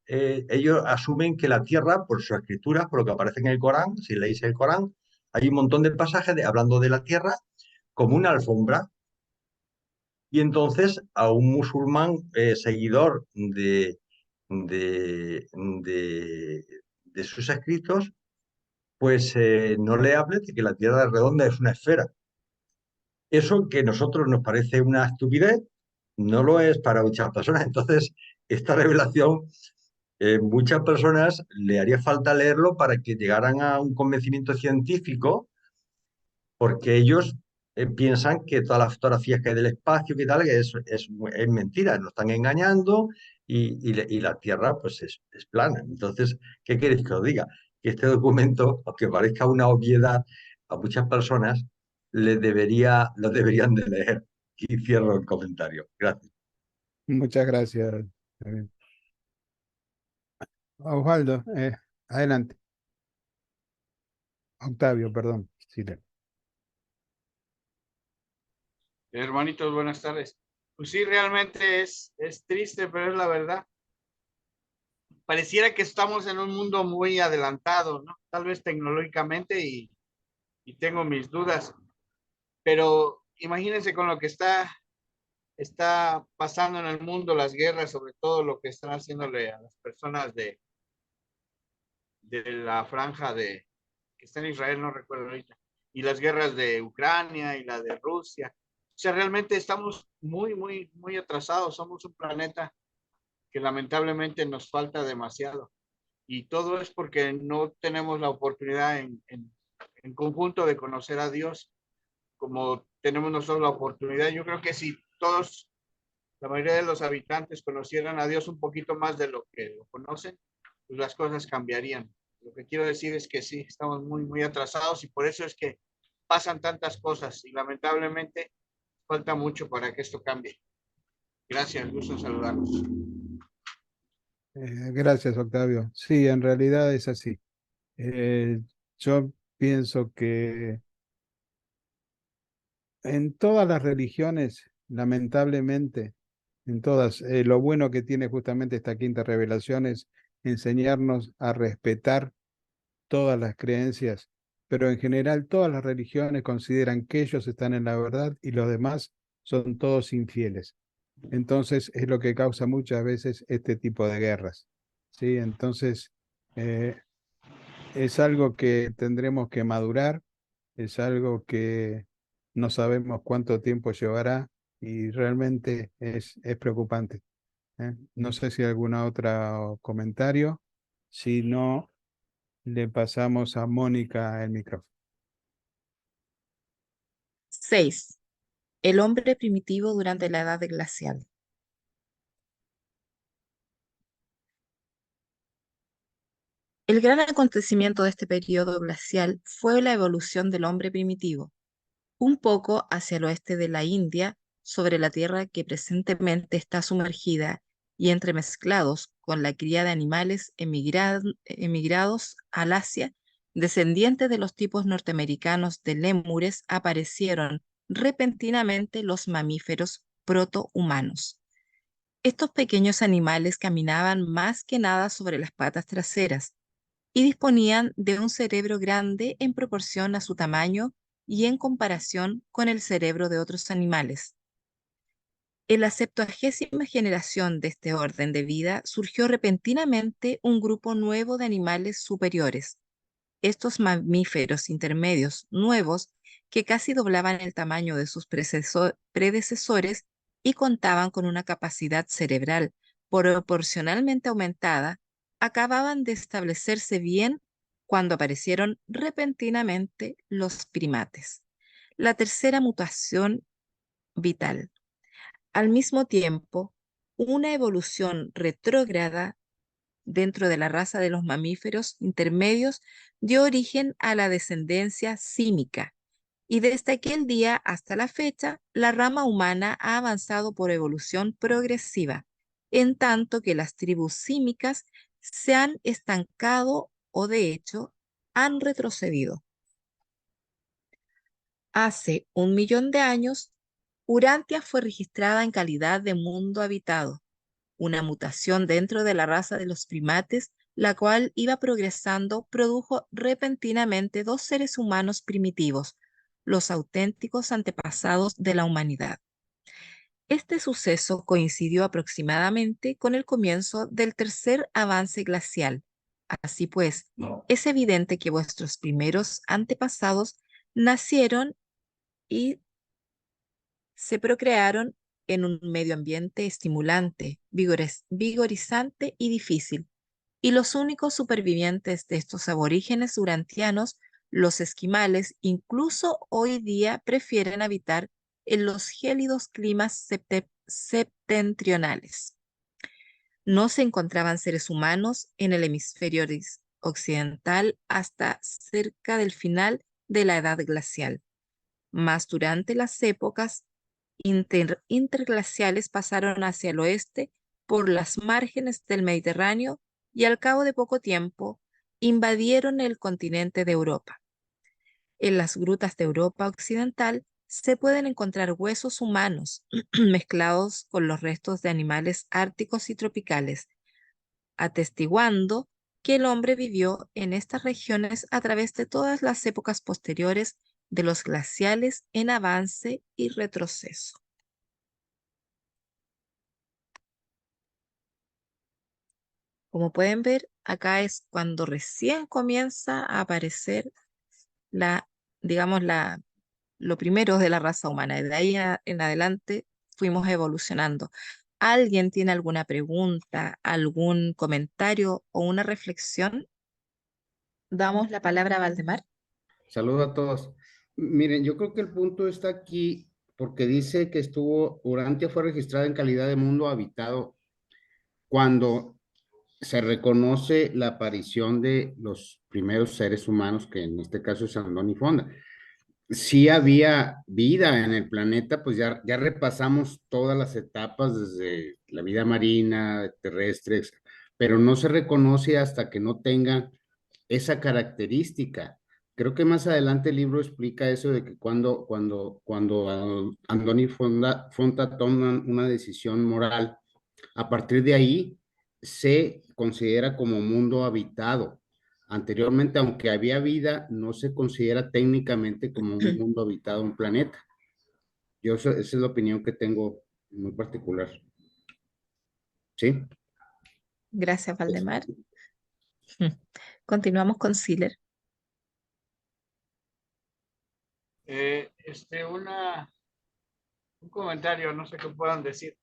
Speaker 3: ellos asumen que la Tierra, por sus escrituras, por lo que aparece en el Corán, si leéis el Corán, hay un montón de pasajes hablando de la Tierra como una alfombra. Y entonces a un musulmán seguidor de, de- de sus escritos, pues no le hable de que la Tierra redonda es una esfera. Eso que a nosotros nos parece una estupidez, no lo es para muchas personas. Entonces, esta revelación, muchas personas le haría falta leerlo para que llegaran a un convencimiento científico, porque ellos piensan que todas las fotografías que hay del espacio, que tal, que es mentira, nos están engañando y la Tierra pues es plana. Entonces, ¿qué queréis que os diga? Que este documento, aunque parezca una obviedad a muchas personas, lo deberían de leer. Y cierro el comentario. Gracias.
Speaker 1: Muchas gracias, Javier. Osvaldo, adelante. Octavio, perdón. Sí,
Speaker 7: Hermanitos, buenas tardes. Pues sí, realmente es triste, pero es la verdad. Pareciera que estamos en un mundo muy adelantado, ¿no? Tal vez tecnológicamente y tengo mis dudas, pero imagínense con lo que está pasando en el mundo, las guerras, sobre todo lo que están haciéndole a las personas de la franja que está en Israel, no recuerdo ahorita, y las guerras de Ucrania y la de Rusia. O sea, realmente estamos muy, muy, muy atrasados. Somos un planeta que lamentablemente nos falta demasiado. Y todo es porque no tenemos la oportunidad en conjunto de conocer a Dios como tenemos nosotros la oportunidad. Yo creo que si todos, la mayoría de los habitantes conocieran a Dios un poquito más de lo que lo conocen, pues las cosas cambiarían. Lo que quiero decir es que sí, estamos muy, muy atrasados y por eso es que pasan tantas cosas y lamentablemente falta mucho para que esto cambie. Gracias, gusto en saludarlos.
Speaker 1: gracias, Octavio. Sí, en realidad es así. Yo pienso que en todas las religiones, lamentablemente, en todas, lo bueno que tiene justamente esta quinta revelación es enseñarnos a respetar todas las creencias, pero en general todas las religiones consideran que ellos están en la verdad y los demás son todos infieles. Entonces es lo que causa muchas veces este tipo de guerras. ¿Sí? Entonces eh, es algo que tendremos que madurar, es algo que no sabemos cuánto tiempo llevará y realmente es preocupante. No sé si hay algún otro comentario. Si no, le pasamos a Mónica el micrófono.
Speaker 5: 6. El hombre primitivo durante la edad glacial. El gran acontecimiento de este periodo glacial fue la evolución del hombre primitivo, un poco hacia el oeste de la India, sobre la tierra que presentemente está sumergida y entremezclados con la cría de animales emigrados al Asia, descendientes de los tipos norteamericanos de lémures, aparecieron repentinamente los mamíferos protohumanos. Estos pequeños animales caminaban más que nada sobre las patas traseras y disponían de un cerebro grande en proporción a su tamaño y en comparación con el cerebro de otros animales. En la 70ª generación de este orden de vida surgió repentinamente un grupo nuevo de animales superiores. Estos mamíferos intermedios nuevos, que casi doblaban el tamaño de sus predecesores y contaban con una capacidad cerebral proporcionalmente aumentada, acababan de establecerse bien cuando aparecieron repentinamente los primates. La tercera mutación vital. Al mismo tiempo, una evolución retrógrada dentro de la raza de los mamíferos intermedios dio origen a la descendencia símica, y desde aquel día hasta la fecha, la rama humana ha avanzado por evolución progresiva, en tanto que las tribus símicas se han estancado o de hecho han retrocedido. Hace 1 millón de años, Urantia fue registrada en calidad de mundo habitado, una mutación dentro de la raza de los primates, la cual iba progresando, produjo repentinamente 2 seres humanos primitivos, los auténticos antepasados de la humanidad. Este suceso coincidió aproximadamente con el comienzo del tercer avance glacial. Así pues, es evidente que vuestros primeros antepasados nacieron y se procrearon en un medio ambiente estimulante, vigorizante y difícil, y los únicos supervivientes de estos aborígenes urantianos, los esquimales, incluso hoy día prefieren habitar en los gélidos climas septentrionales. No se encontraban seres humanos en el hemisferio occidental hasta cerca del final de la edad glacial, mas durante las épocas interglaciales pasaron hacia el oeste por las márgenes del Mediterráneo y al cabo de poco tiempo invadieron el continente de Europa. En las grutas de Europa occidental se pueden encontrar huesos humanos mezclados con los restos de animales árticos y tropicales, atestiguando que el hombre vivió en estas regiones a través de todas las épocas posteriores de los glaciales en avance y retroceso. Como pueden ver, acá es cuando recién comienza a aparecer digamos, lo primero de la raza humana. De ahí en adelante fuimos evolucionando. ¿Alguien tiene alguna pregunta, algún comentario o una reflexión? Damos la palabra a Valdemar.
Speaker 8: Saludos a todos. Miren, yo creo que el punto está aquí porque dice que Urantia fue registrada en calidad de mundo habitado cuando se reconoce la aparición de los primeros seres humanos, que en este caso es Andón y Fonda. Sí había vida en el planeta, pues ya repasamos todas las etapas, desde la vida marina, terrestre, pero no se reconoce hasta que no tenga esa característica. Creo que más adelante el libro explica eso de que cuando Andón y Fonda toman una decisión moral, a partir de ahí se considera como mundo habitado. Anteriormente, aunque había vida, no se considera técnicamente como un mundo habitado, un planeta. Esa es la opinión que tengo muy particular. ¿Sí?
Speaker 5: Gracias, Valdemar. Continuamos con Siller.
Speaker 7: Un comentario, no sé qué puedan decir.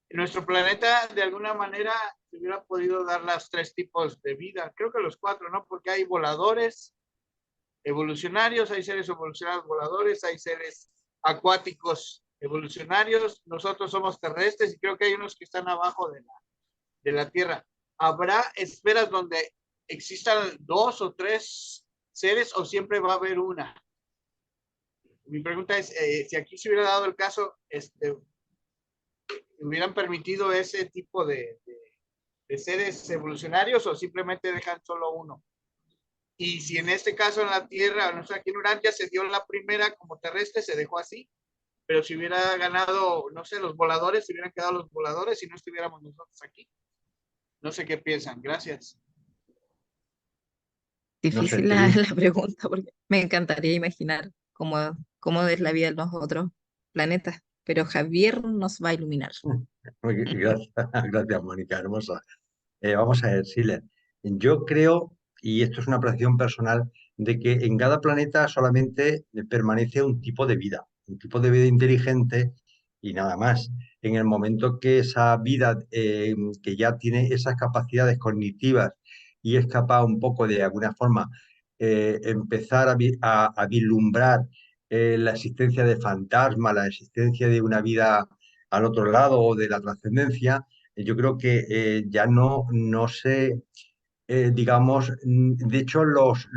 Speaker 7: En nuestro planeta, de alguna manera, se hubiera podido dar los 3 tipos de vida, creo que los 4, ¿no? Porque hay voladores evolucionarios, hay seres evolucionarios voladores, hay seres acuáticos evolucionarios, nosotros somos terrestres y creo que hay unos que están abajo de la Tierra. ¿Habrá esferas donde existan 2 o 3 seres o siempre va a haber una? Mi pregunta es, si aquí se hubiera dado el caso, ¿hubieran permitido ese tipo de seres evolucionarios o simplemente dejan solo uno? Y si en este caso en la Tierra, no sé, aquí en Urantia se dio la primera como terrestre, se dejó así, pero si hubiera ganado, no sé, los voladores, si hubieran quedado los voladores y no estuviéramos nosotros aquí. No sé qué piensan. Gracias.
Speaker 5: Difícil
Speaker 3: No sé,
Speaker 5: la pregunta, porque me encantaría imaginar cómo es la vida en los otros planetas, pero Javier nos va a iluminar.
Speaker 3: Gracias, gracias, Mónica, hermosa. Vamos a ver, Siler. Yo creo, y esto es una apreciación personal, de que en cada planeta solamente permanece un tipo de vida inteligente y nada más. En el momento que esa vida, que ya tiene esas capacidades cognitivas y es capaz un poco de alguna forma empezar a vislumbrar la existencia de fantasmas, la existencia de una vida al otro lado o de la trascendencia, yo creo que ya no se, digamos, de hecho los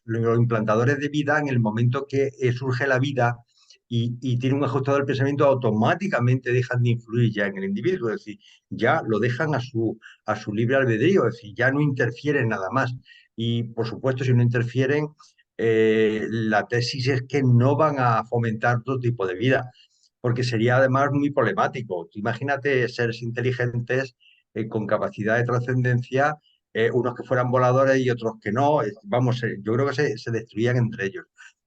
Speaker 3: implantadores de vida, en el momento que surge la vida y tiene un ajustado del pensamiento, automáticamente dejan de influir ya en el individuo, es decir, ya lo dejan a su libre albedrío, es decir, ya no interfieren nada más. Y por supuesto, si no interfieren, la tesis es que no van a fomentar otro tipo de vida, porque sería además muy problemático. Tú imagínate seres inteligentes con capacidad de trascendencia, unos que fueran voladores y otros que no. Vamos, yo creo que se destruían entre ellos.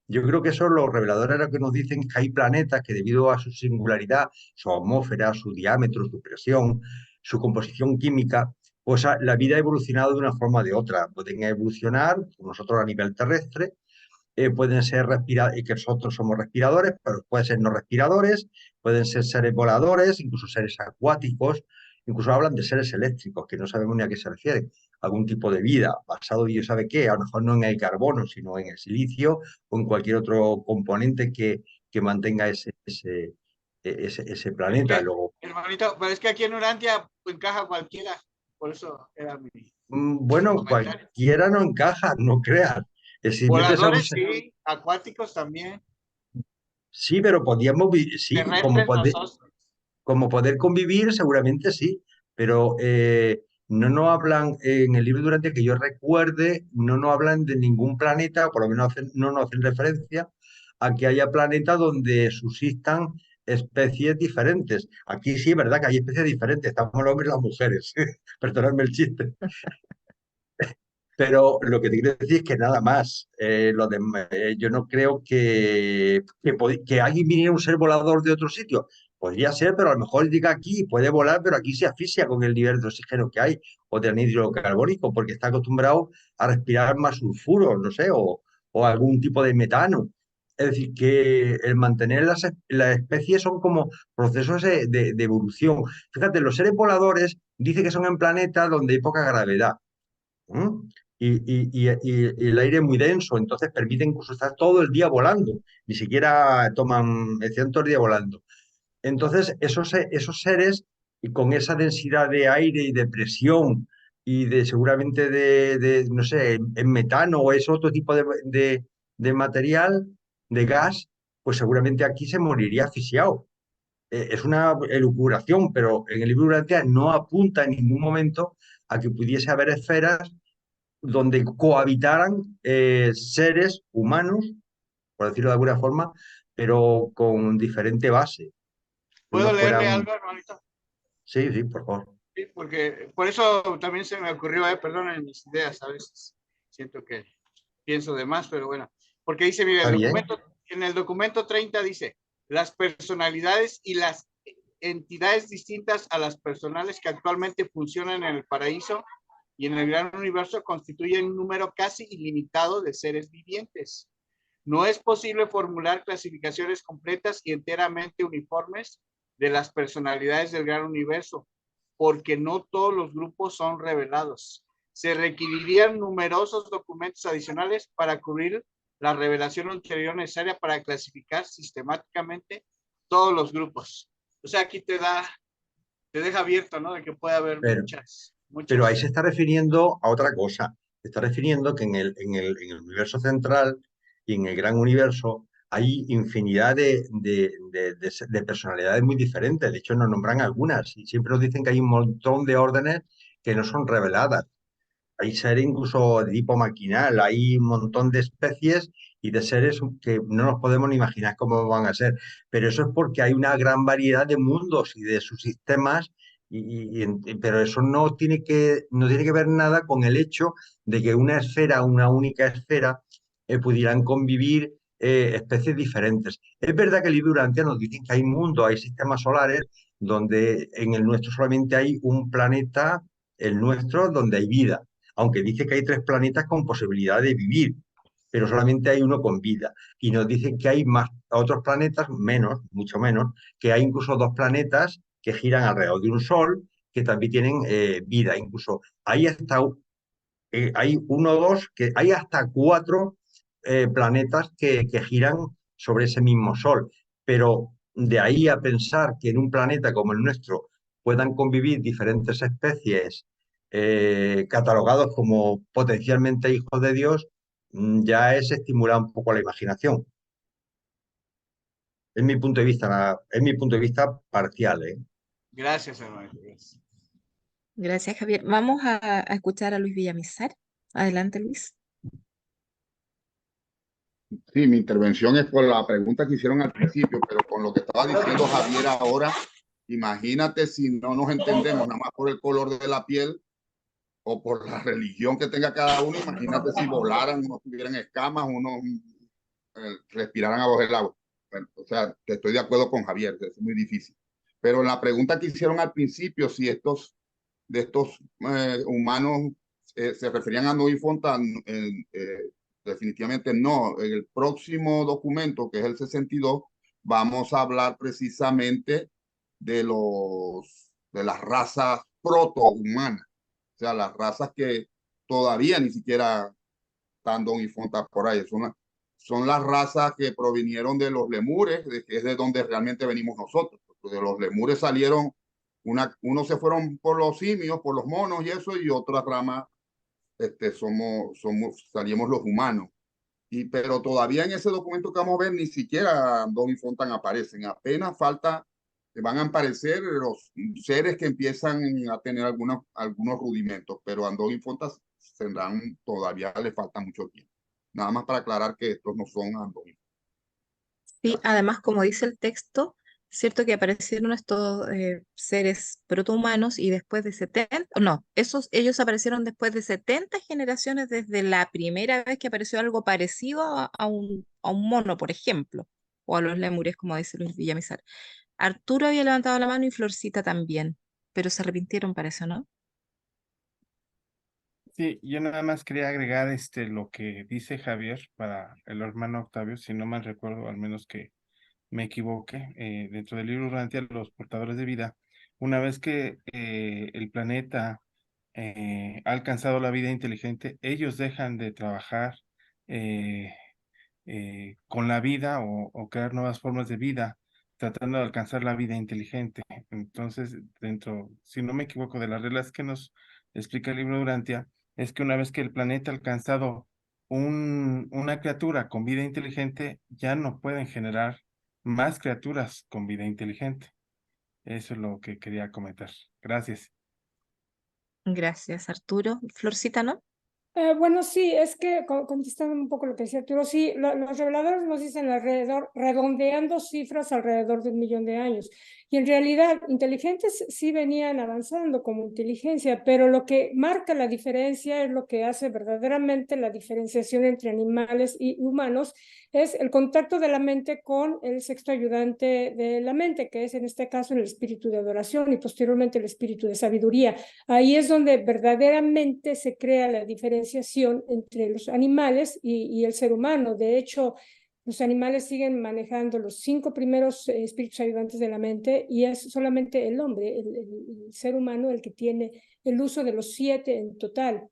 Speaker 3: Yo creo que eso los reveladores lo que nos dicen es que hay planetas que debido a su singularidad, su atmósfera, su diámetro, su presión, su composición química, pues la vida ha evolucionado de una forma o de otra. Pueden evolucionar, como nosotros a nivel terrestre, pueden ser respiradores, que nosotros somos respiradores, pero pueden ser no respiradores, pueden ser seres voladores, incluso seres acuáticos, incluso hablan de seres eléctricos, que no sabemos ni a qué se refieren, algún tipo de vida, basado Dios sabe qué, a lo mejor no en el carbono, sino en el silicio o en cualquier otro componente que mantenga ese
Speaker 7: Es
Speaker 3: planeta.
Speaker 7: que,
Speaker 3: Luego,
Speaker 7: hermanito, pero es que aquí en Urantia encaja cualquiera. Por eso era mi
Speaker 3: bueno,
Speaker 7: comentario.
Speaker 3: cualquiera no encaja, no creas. Si metes a un
Speaker 7: Voladores sí, acuáticos también,
Speaker 3: sí, pero podíamos, sí,
Speaker 7: terrestres nosotros.
Speaker 3: como poder convivir, seguramente sí, pero no nos hablan, en el libro Durante que yo recuerde, no nos hablan de ningún planeta, por lo menos no nos hacen referencia a que haya planetas donde subsistan especies diferentes. Aquí sí es verdad que hay especies diferentes, estamos los hombres y las mujeres, perdonadme el chiste. Pero lo que te quiero decir es que nada más. Yo no creo que alguien viniera un ser volador de otro sitio. Podría ser, pero a lo mejor llega aquí y puede volar, pero aquí se asfixia con el nivel de oxígeno que hay o de anhídrido carbónico, porque está acostumbrado a respirar más sulfuro, no sé, o algún tipo de metano. Es decir, que el mantener las especies son como procesos de evolución. Fíjate, los seres voladores dice que son en planetas donde hay poca gravedad. ¿Mm? Y el aire es muy denso, entonces permite incluso estar todo el día volando, ni siquiera toman, están todo el día volando. Entonces, esos seres, y con esa densidad de aire y de presión, y de seguramente no sé, en metano o es otro tipo de material, de gas, pues seguramente aquí se moriría asfixiado. Es una elucubración, pero en el libro de Urantia no apunta en ningún momento a que pudiese haber esferas donde cohabitaran seres humanos, por decirlo de alguna forma, pero con diferente base. Que
Speaker 7: ¿Puedo
Speaker 3: uno
Speaker 7: leerle
Speaker 3: fueran...
Speaker 7: algo, hermanito?
Speaker 3: Sí, sí, por favor.
Speaker 7: Sí, porque por eso también se me ocurrió, perdonen mis ideas, a veces siento que pienso de más, pero bueno, porque dice, mira,
Speaker 3: Está bien.
Speaker 7: en el documento 30 dice, las personalidades y las entidades distintas a las personales que actualmente funcionan en el paraíso y en el gran universo constituyen un número casi ilimitado de seres vivientes. No es posible formular clasificaciones completas y enteramente uniformes de las personalidades del gran universo, porque no todos los grupos son revelados. Se requerirían numerosos documentos adicionales para cubrir la revelación ulterior necesaria para clasificar sistemáticamente todos los grupos. O sea, aquí te deja abierto, ¿no? De que puede haber
Speaker 3: Pero,
Speaker 7: muchas.
Speaker 3: pero ahí se está refiriendo a otra cosa. Se está refiriendo que en el universo central y en el gran universo hay infinidad de personalidades muy diferentes. De hecho, nos nombran algunas y siempre nos dicen que hay un montón de órdenes que no son reveladas. Hay seres incluso de tipo maquinal, hay un montón de especies y de seres que no nos podemos ni imaginar cómo van a ser. Pero eso es porque hay una gran variedad de mundos y de subsistemas, pero eso no tiene que ver nada con el hecho de que una esfera, una única esfera, pudieran convivir especies diferentes. Es verdad que el libro Urantia nos dice que hay mundos, hay sistemas solares donde en el nuestro solamente hay un planeta, el nuestro, donde hay vida, aunque dice que hay 3 planetas con posibilidad de vivir, pero solamente hay uno con vida. Y nos dicen que hay más otros planetas, menos, mucho menos, que hay incluso 2 planetas que giran alrededor de un sol, que también tienen vida. Incluso hay hasta hay 1, 2, que hay hasta 4 planetas que giran sobre ese mismo sol. Pero de ahí a pensar que en un planeta como el nuestro puedan convivir diferentes especies catalogados como potencialmente hijos de Dios, ya es estimular un poco la imaginación. Es mi punto de vista, es mi punto de vista parcial, ¿eh?
Speaker 7: Gracias, hermano. Gracias.
Speaker 5: Gracias, Javier. Vamos a escuchar a Luis Villamizar. Adelante, Luis.
Speaker 9: Sí, mi intervención es por la pregunta que hicieron al principio, pero con lo que estaba diciendo Javier ahora, imagínate si no nos entendemos nada más por el color de la piel o por la religión que tenga cada uno, imagínate si volaran, unos tuvieran escamas, unos respiraran abajo del agua. Bueno, o sea, estoy de acuerdo con Javier, es muy difícil. Pero la pregunta que hicieron al principio, si estos humanos se referían a Noé y Fontan, definitivamente no. En el próximo documento, que es el 62, vamos a hablar precisamente de las razas protohumanas, o sea, las razas que todavía ni siquiera están Don y Fontan por ahí. Son las razas que provinieron de los lemures, que es de donde realmente venimos nosotros. De los lemures salieron, unos se fueron por los simios, por los monos y eso, y otra rama salimos los humanos. Pero todavía en ese documento que vamos a ver, ni siquiera Don y Fontan aparecen. Apenas van a aparecer los seres que empiezan a tener algunos rudimentos, pero a Don y Fontan todavía le falta mucho tiempo. Nada más para aclarar que estos no son Andón.
Speaker 5: Sí, además, como dice el texto, cierto que aparecieron estos seres protohumanos y después de 70, no, ellos aparecieron después de 70 generaciones desde la primera vez que apareció algo parecido a un mono, por ejemplo, o a los lémures, como dice Luis Villamizar. Arturo había levantado la mano y Florcita también, pero se arrepintieron para eso, ¿no?
Speaker 1: Sí, yo nada más quería agregar lo que dice Javier para el hermano Octavio, si no mal recuerdo, al menos que me equivoque, dentro del libro Urantia, los portadores de vida, una vez que el planeta ha alcanzado la vida inteligente, ellos dejan de trabajar con la vida o crear nuevas formas de vida, tratando de alcanzar la vida inteligente. Entonces, si no me equivoco, de las reglas que nos explica el libro Urantia, es que una vez que el planeta ha alcanzado una criatura con vida inteligente, ya no pueden generar más criaturas con vida inteligente. Eso es lo que quería comentar. Gracias.
Speaker 5: Gracias, Arturo. Florcita, ¿no?
Speaker 10: Bueno, sí, es que contestando un poco lo que decía Arturo, sí, los reveladores nos dicen redondeando cifras alrededor de 1 millón de años. Y en realidad, inteligentes sí venían avanzando como inteligencia, pero lo que marca la diferencia es lo que hace verdaderamente la diferenciación entre animales y humanos, es el contacto de la mente con el sexto ayudante de la mente, que es en este caso el espíritu de adoración y posteriormente el espíritu de sabiduría. Ahí es donde verdaderamente se crea la diferenciación entre los animales y el ser humano. De hecho, los animales siguen manejando los 5 primeros espíritus ayudantes de la mente y es solamente el hombre, el ser humano, el que tiene el uso de los 7 en total.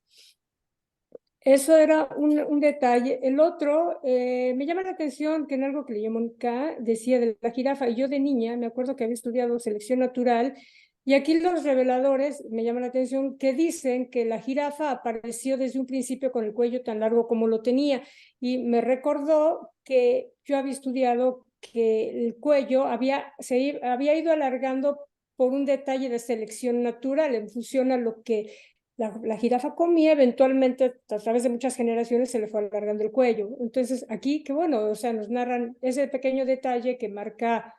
Speaker 10: Eso era un detalle. El otro, me llama la atención que en algo que leí Mónica decía de la jirafa, y yo de niña me acuerdo que había estudiado selección natural, y aquí los reveladores me llama la atención que dicen que la jirafa apareció desde un principio con el cuello tan largo como lo tenía, y me recordó que yo había estudiado que el cuello había ido alargando por un detalle de selección natural en función a lo que la jirafa comía, eventualmente a través de muchas generaciones se le fue alargando el cuello. Entonces aquí, que bueno, o sea, nos narran ese pequeño detalle que marca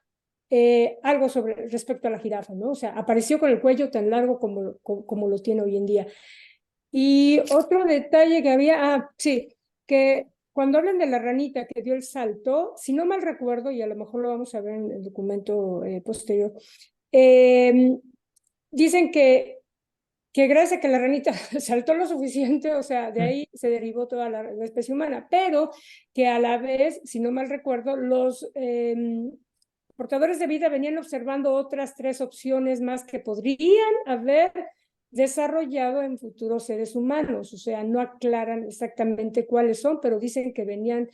Speaker 10: algo respecto a la jirafa, ¿no? O sea, apareció con el cuello tan largo como lo tiene hoy en día. Y otro detalle que había, sí, que cuando hablan de la ranita que dio el salto, si no mal recuerdo, y a lo mejor lo vamos a ver en el documento posterior, dicen que gracias a que la ranita saltó lo suficiente, o sea, de ahí se derivó toda la especie humana, pero que a la vez, si no mal recuerdo, los portadores de vida venían observando otras 3 opciones más que podrían haber desarrollado en futuros seres humanos, o sea, no aclaran exactamente cuáles son, pero dicen que venían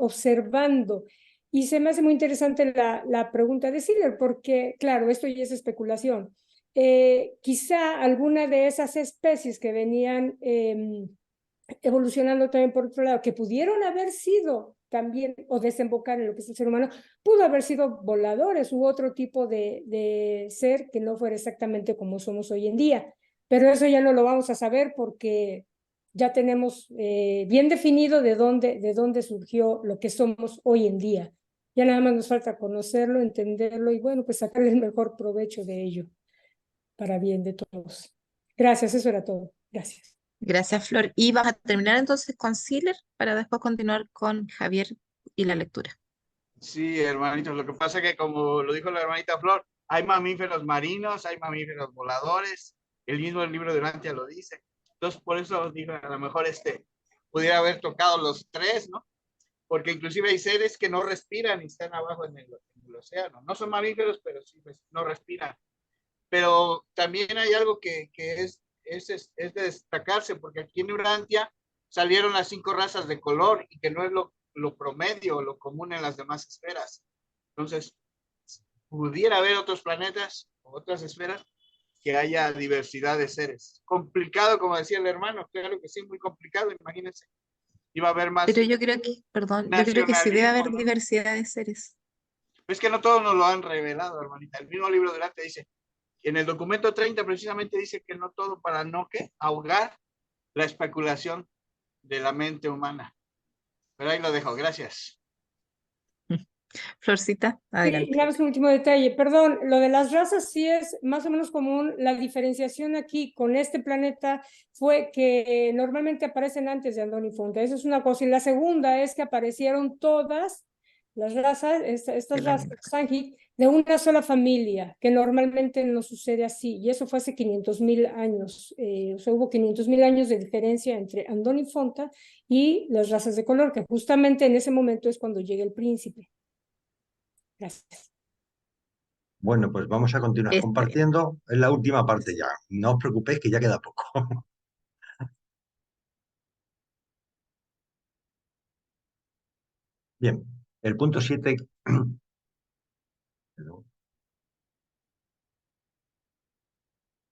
Speaker 10: observando. Y se me hace muy interesante la pregunta de Siller, porque, claro, esto ya es especulación. Quizá alguna de esas especies que venían evolucionando también por otro lado, que pudieron haber sido también o desembocar en lo que es el ser humano, pudo haber sido voladores u otro tipo de ser que no fuera exactamente como somos hoy en día. Pero eso ya no lo vamos a saber porque ya tenemos bien definido de dónde surgió lo que somos hoy en día. Ya nada más nos falta conocerlo, entenderlo y bueno, pues sacarle el mejor provecho de ello para bien de todos. Gracias, eso era todo. Gracias.
Speaker 5: Gracias, Flor. Y vas a terminar entonces con Siller para después continuar con Javier y la lectura.
Speaker 7: Sí, hermanitos, lo que pasa es que como lo dijo la hermanita Flor, hay mamíferos marinos, hay mamíferos voladores, el mismo libro de Urantia lo dice. Entonces, por eso digo, a lo mejor pudiera haber tocado los 3, ¿no? Porque inclusive hay seres que no respiran y están abajo en el océano. No son mamíferos, pero sí pues, no respiran. Pero también hay algo que es de destacarse, porque aquí en Urantia salieron las 5 razas de color y que no es lo promedio o lo común en las demás esferas. Entonces, pudiera haber otros planetas o otras esferas que haya diversidad de seres. Complicado, como decía el hermano, claro que sí, muy complicado, imagínense. Iba a haber más.
Speaker 5: Pero yo creo que, perdón, yo creo que sí debe haber
Speaker 7: ¿no?
Speaker 5: diversidad de seres.
Speaker 7: Es que no todos nos lo han revelado, hermanita. El mismo libro de Urantia dice, en el documento 30 precisamente dice que no todo para no ahogar la especulación de la mente humana. Pero ahí lo dejo, gracias.
Speaker 5: Florcita, adelante.
Speaker 10: Y nada más un último detalle, perdón, lo de las razas sí es más o menos común. La diferenciación aquí con este planeta fue que normalmente aparecen antes de Andoni Fonta. Eso es una cosa. Y la segunda es que aparecieron todas las razas, estas razas Sanji, de una sola familia, que normalmente no sucede así. Y eso fue hace 500,000 años. O sea, hubo 500,000 años de diferencia entre Andoni Fonta y las razas de color, que justamente en ese momento es cuando llega el príncipe. Gracias.
Speaker 3: Bueno, pues vamos a continuar compartiendo en la última parte ya. No os preocupéis que ya queda poco. Bien, el punto 7.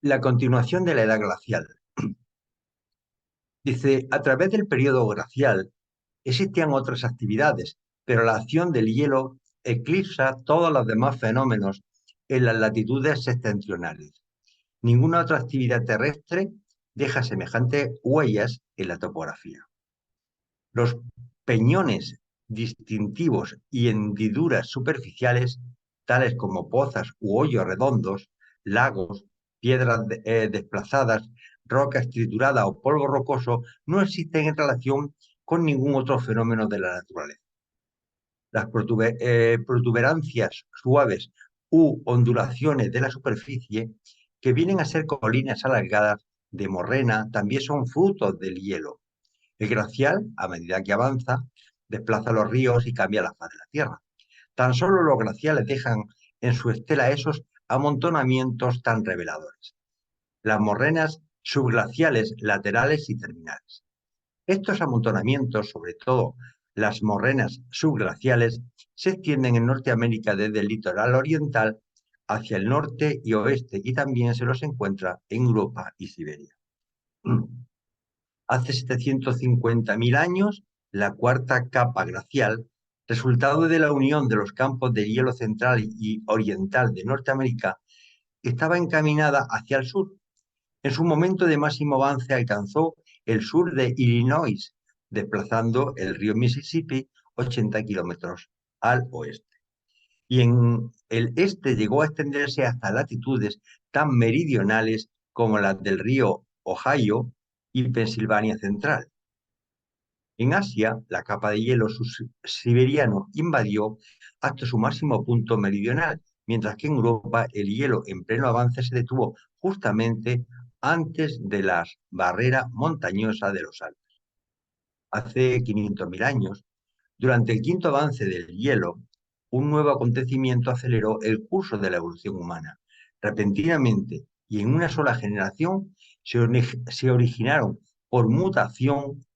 Speaker 3: La continuación de la edad glacial. Dice, a través del periodo glacial existían otras actividades, pero la acción del hielo eclipsa todos los demás fenómenos en las latitudes septentrionales. Ninguna otra actividad terrestre deja semejantes huellas en la topografía. Los peñones distintivos y hendiduras superficiales, tales como pozas u hoyos redondos, lagos, piedras desplazadas, rocas trituradas o polvo rocoso, no existen en relación con ningún otro fenómeno de la naturaleza. Las protuberancias suaves u ondulaciones de la superficie, que vienen a ser colinas alargadas de morrena, también son frutos del hielo. El glacial, a medida que avanza, desplaza los ríos y cambia la faz de la Tierra. Tan solo los glaciales dejan en su estela esos amontonamientos tan reveladores. Las morrenas subglaciales laterales y terminales. Estos amontonamientos, sobre todo las morrenas subglaciales, se extienden en Norteamérica desde el litoral oriental hacia el norte y oeste y también se los encuentra en Europa y Siberia. Hace 750.000 años, la cuarta capa glacial, resultado de la unión de los campos de hielo central y oriental de Norteamérica, estaba encaminada hacia el sur. En su momento de máximo avance alcanzó el sur de Illinois, desplazando el río Mississippi 80 kilómetros al oeste. Y en el este llegó a extenderse hasta latitudes tan meridionales como las del río Ohio y Pensilvania central. En Asia, la capa de hielo siberiano invadió hasta su máximo punto meridional, mientras que en Europa el hielo en pleno avance se detuvo justamente antes de la barrera montañosa de los Alpes. Hace 500.000 años, durante el quinto avance del hielo, un nuevo acontecimiento aceleró el curso de la evolución humana. Repentinamente y en una sola generación se originaron por mutación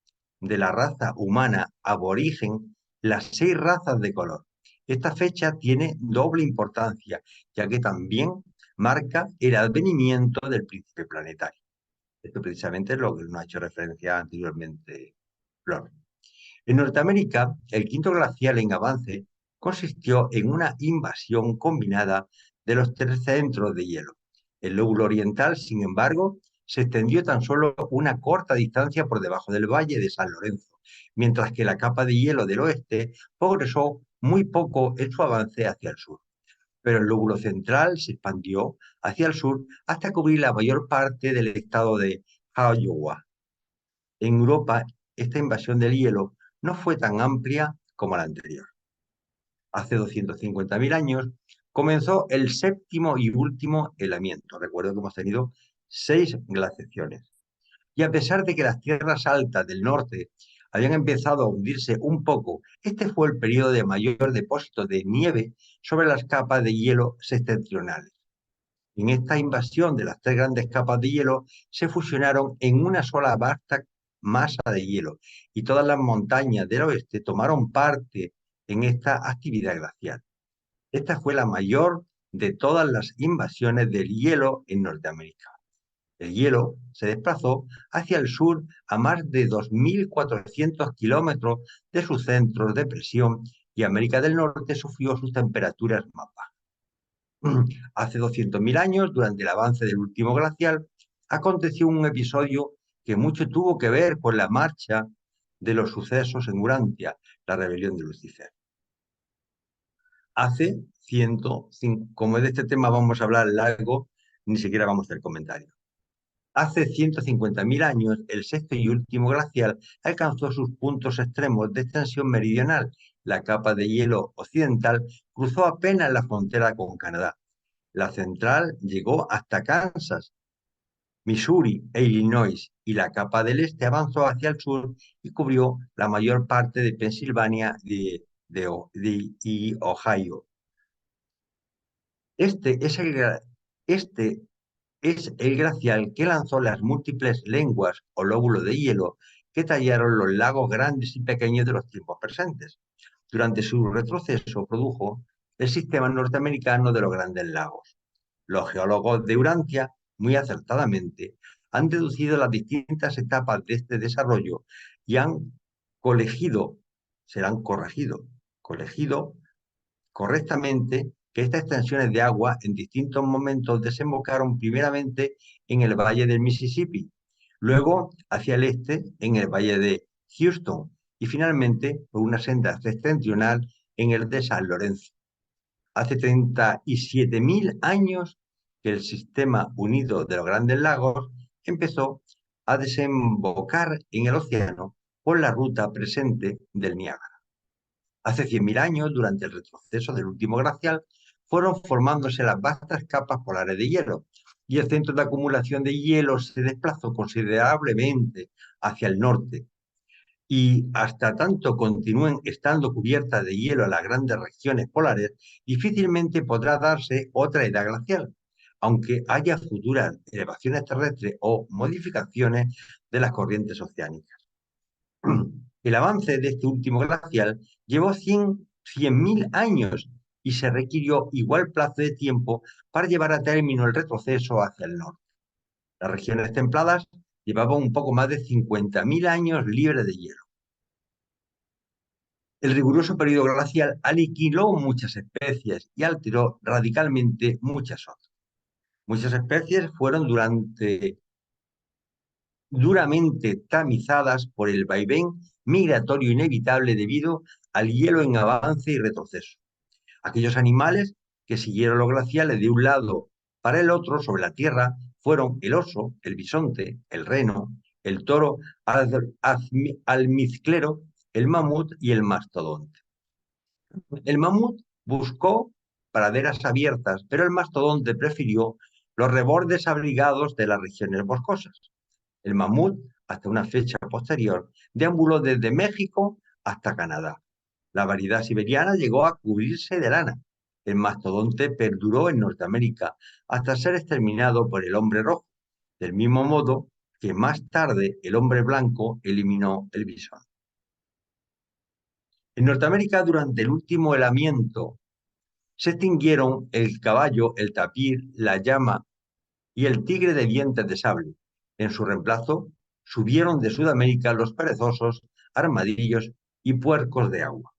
Speaker 3: de la raza humana aborigen las 6 razas de color. Esta fecha tiene doble importancia, ya que también marca el advenimiento del príncipe planetario. Esto precisamente es lo que nos ha hecho referencia anteriormente Flor. En Norteamérica, el quinto glacial en avance consistió en una invasión combinada de los 3 centros de hielo. El lóbulo oriental, sin embargo, se extendió tan solo una corta distancia por debajo del valle de San Lorenzo, mientras que la capa de hielo del oeste progresó muy poco en su avance hacia el sur. Pero el lóbulo central se expandió hacia el sur hasta cubrir la mayor parte del estado de Iowa. En Europa, esta invasión del hielo no fue tan amplia como la anterior. Hace 250.000 años comenzó el séptimo y último helamiento. Recuerdo que hemos tenido 6 glaciaciones. Y a pesar de que las tierras altas del norte habían empezado a hundirse un poco, este fue el periodo de mayor depósito de nieve sobre las capas de hielo septentrionales. En esta invasión de las 3 grandes capas de hielo se fusionaron en una sola vasta masa de hielo y todas las montañas del oeste tomaron parte en esta actividad glacial. Esta fue la mayor de todas las invasiones del hielo en Norteamérica. El hielo se desplazó hacia el sur a más de 2.400 kilómetros de sus centros de presión y América del Norte sufrió sus temperaturas más bajas. Hace 200.000 años, durante el avance del último glacial, aconteció un episodio que mucho tuvo que ver con la marcha de los sucesos en Urantia, la rebelión de Lucifer. Hace 105, como de este tema vamos a hablar largo, ni siquiera vamos a hacer comentario. Hace 150.000 años, el sexto y último glacial alcanzó sus puntos extremos de extensión meridional. La capa de hielo occidental cruzó apenas la frontera con Canadá. La central llegó hasta Kansas, Missouri e Illinois, y la capa del este avanzó hacia el sur y cubrió la mayor parte de Pensilvania y Ohio. Este es el glacial que lanzó las múltiples lenguas o lóbulos de hielo que tallaron los lagos grandes y pequeños de los tiempos presentes. Durante su retroceso produjo el sistema norteamericano de los Grandes Lagos. Los geólogos de Urantia, muy acertadamente, han deducido las distintas etapas de este desarrollo y han colegido correctamente que estas extensiones de agua en distintos momentos desembocaron primeramente en el valle del Mississippi, luego hacia el este en el valle de Houston y finalmente por una senda septentrional en el de San Lorenzo. Hace 37.000 años que el sistema unido de los Grandes Lagos empezó a desembocar en el océano por la ruta presente del Niágara. Hace 100.000 años, durante el retroceso del último glacial, fueron formándose las vastas capas polares de hielo y el centro de acumulación de hielo se desplazó considerablemente hacia el norte. Y hasta tanto continúen estando cubiertas de hielo las grandes regiones polares, difícilmente podrá darse otra edad glacial, aunque haya futuras elevaciones terrestres o modificaciones de las corrientes oceánicas. El avance de este último glacial llevó 100.000 años y se requirió igual plazo de tiempo para llevar a término el retroceso hacia el norte. Las regiones templadas llevaban un poco más de 50.000 años libres de hielo. El riguroso periodo glacial aniquiló muchas especies y alteró radicalmente muchas otras. Muchas especies fueron duramente tamizadas por el vaivén migratorio inevitable debido al hielo en avance y retroceso. Aquellos animales que siguieron los glaciales de un lado para el otro sobre la Tierra fueron el oso, el bisonte, el reno, el toro almizclero, el mamut y el mastodonte. El mamut buscó praderas abiertas, pero el mastodonte prefirió los rebordes abrigados de las regiones boscosas. El mamut, hasta una fecha posterior, deambuló desde México hasta Canadá. La variedad siberiana llegó a cubrirse de lana. El mastodonte perduró en Norteamérica hasta ser exterminado por el hombre rojo, del mismo modo que más tarde el hombre blanco eliminó el bisón. En Norteamérica, durante el último helamiento, se extinguieron el caballo, el tapir, la llama y el tigre de dientes de sable. En su reemplazo, subieron de Sudamérica los perezosos, armadillos y puercos de agua.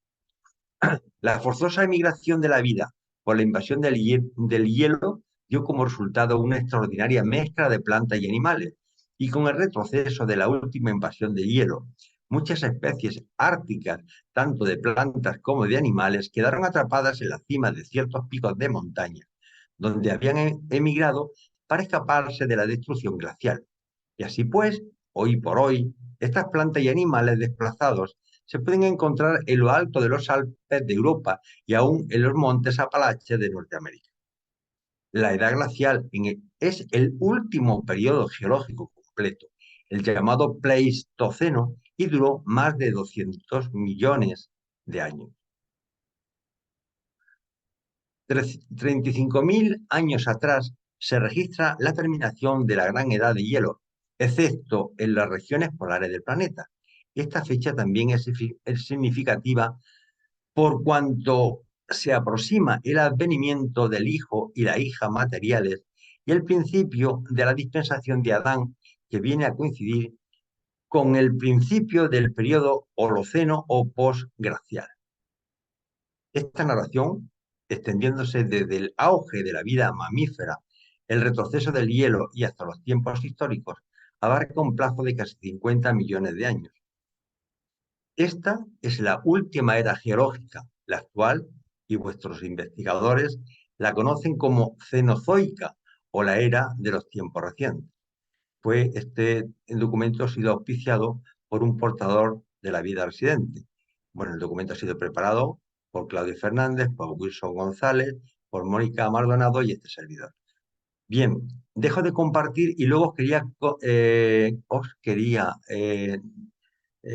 Speaker 3: La forzosa emigración de la vida por la invasión del hielo dio como resultado una extraordinaria mezcla de plantas y animales, y con el retroceso de la última invasión de hielo, muchas especies árticas, tanto de plantas como de animales, quedaron atrapadas en la cima de ciertos picos de montaña, donde habían emigrado para escaparse de la destrucción glacial. Y así pues, hoy por hoy, estas plantas y animales desplazados se pueden encontrar en lo alto de los Alpes de Europa y aún en los montes Apalaches de Norteamérica. La edad glacial es el último periodo geológico completo, el llamado Pleistoceno, y duró más de 200 millones de años. 35.000 años atrás se registra la terminación de la gran edad de hielo, excepto en las regiones polares del planeta. Esta fecha también es significativa por cuanto se aproxima el advenimiento del hijo y la hija materiales y el principio de la dispensación de Adán, que viene a coincidir con el principio del periodo Holoceno o postglacial. Esta narración, extendiéndose desde el auge de la vida mamífera, el retroceso del hielo y hasta los tiempos históricos, abarca un plazo de casi 50 millones de años. Esta es la última era geológica, la actual, y vuestros investigadores la conocen como Cenozoica o la era de los tiempos recientes. Este documento ha sido auspiciado por un portador de la vida residente. Bueno, el documento ha sido preparado por Claudio Fernández, por Wilson González, por Mónica Maldonado y este servidor. Bien, dejo de compartir y luego os quería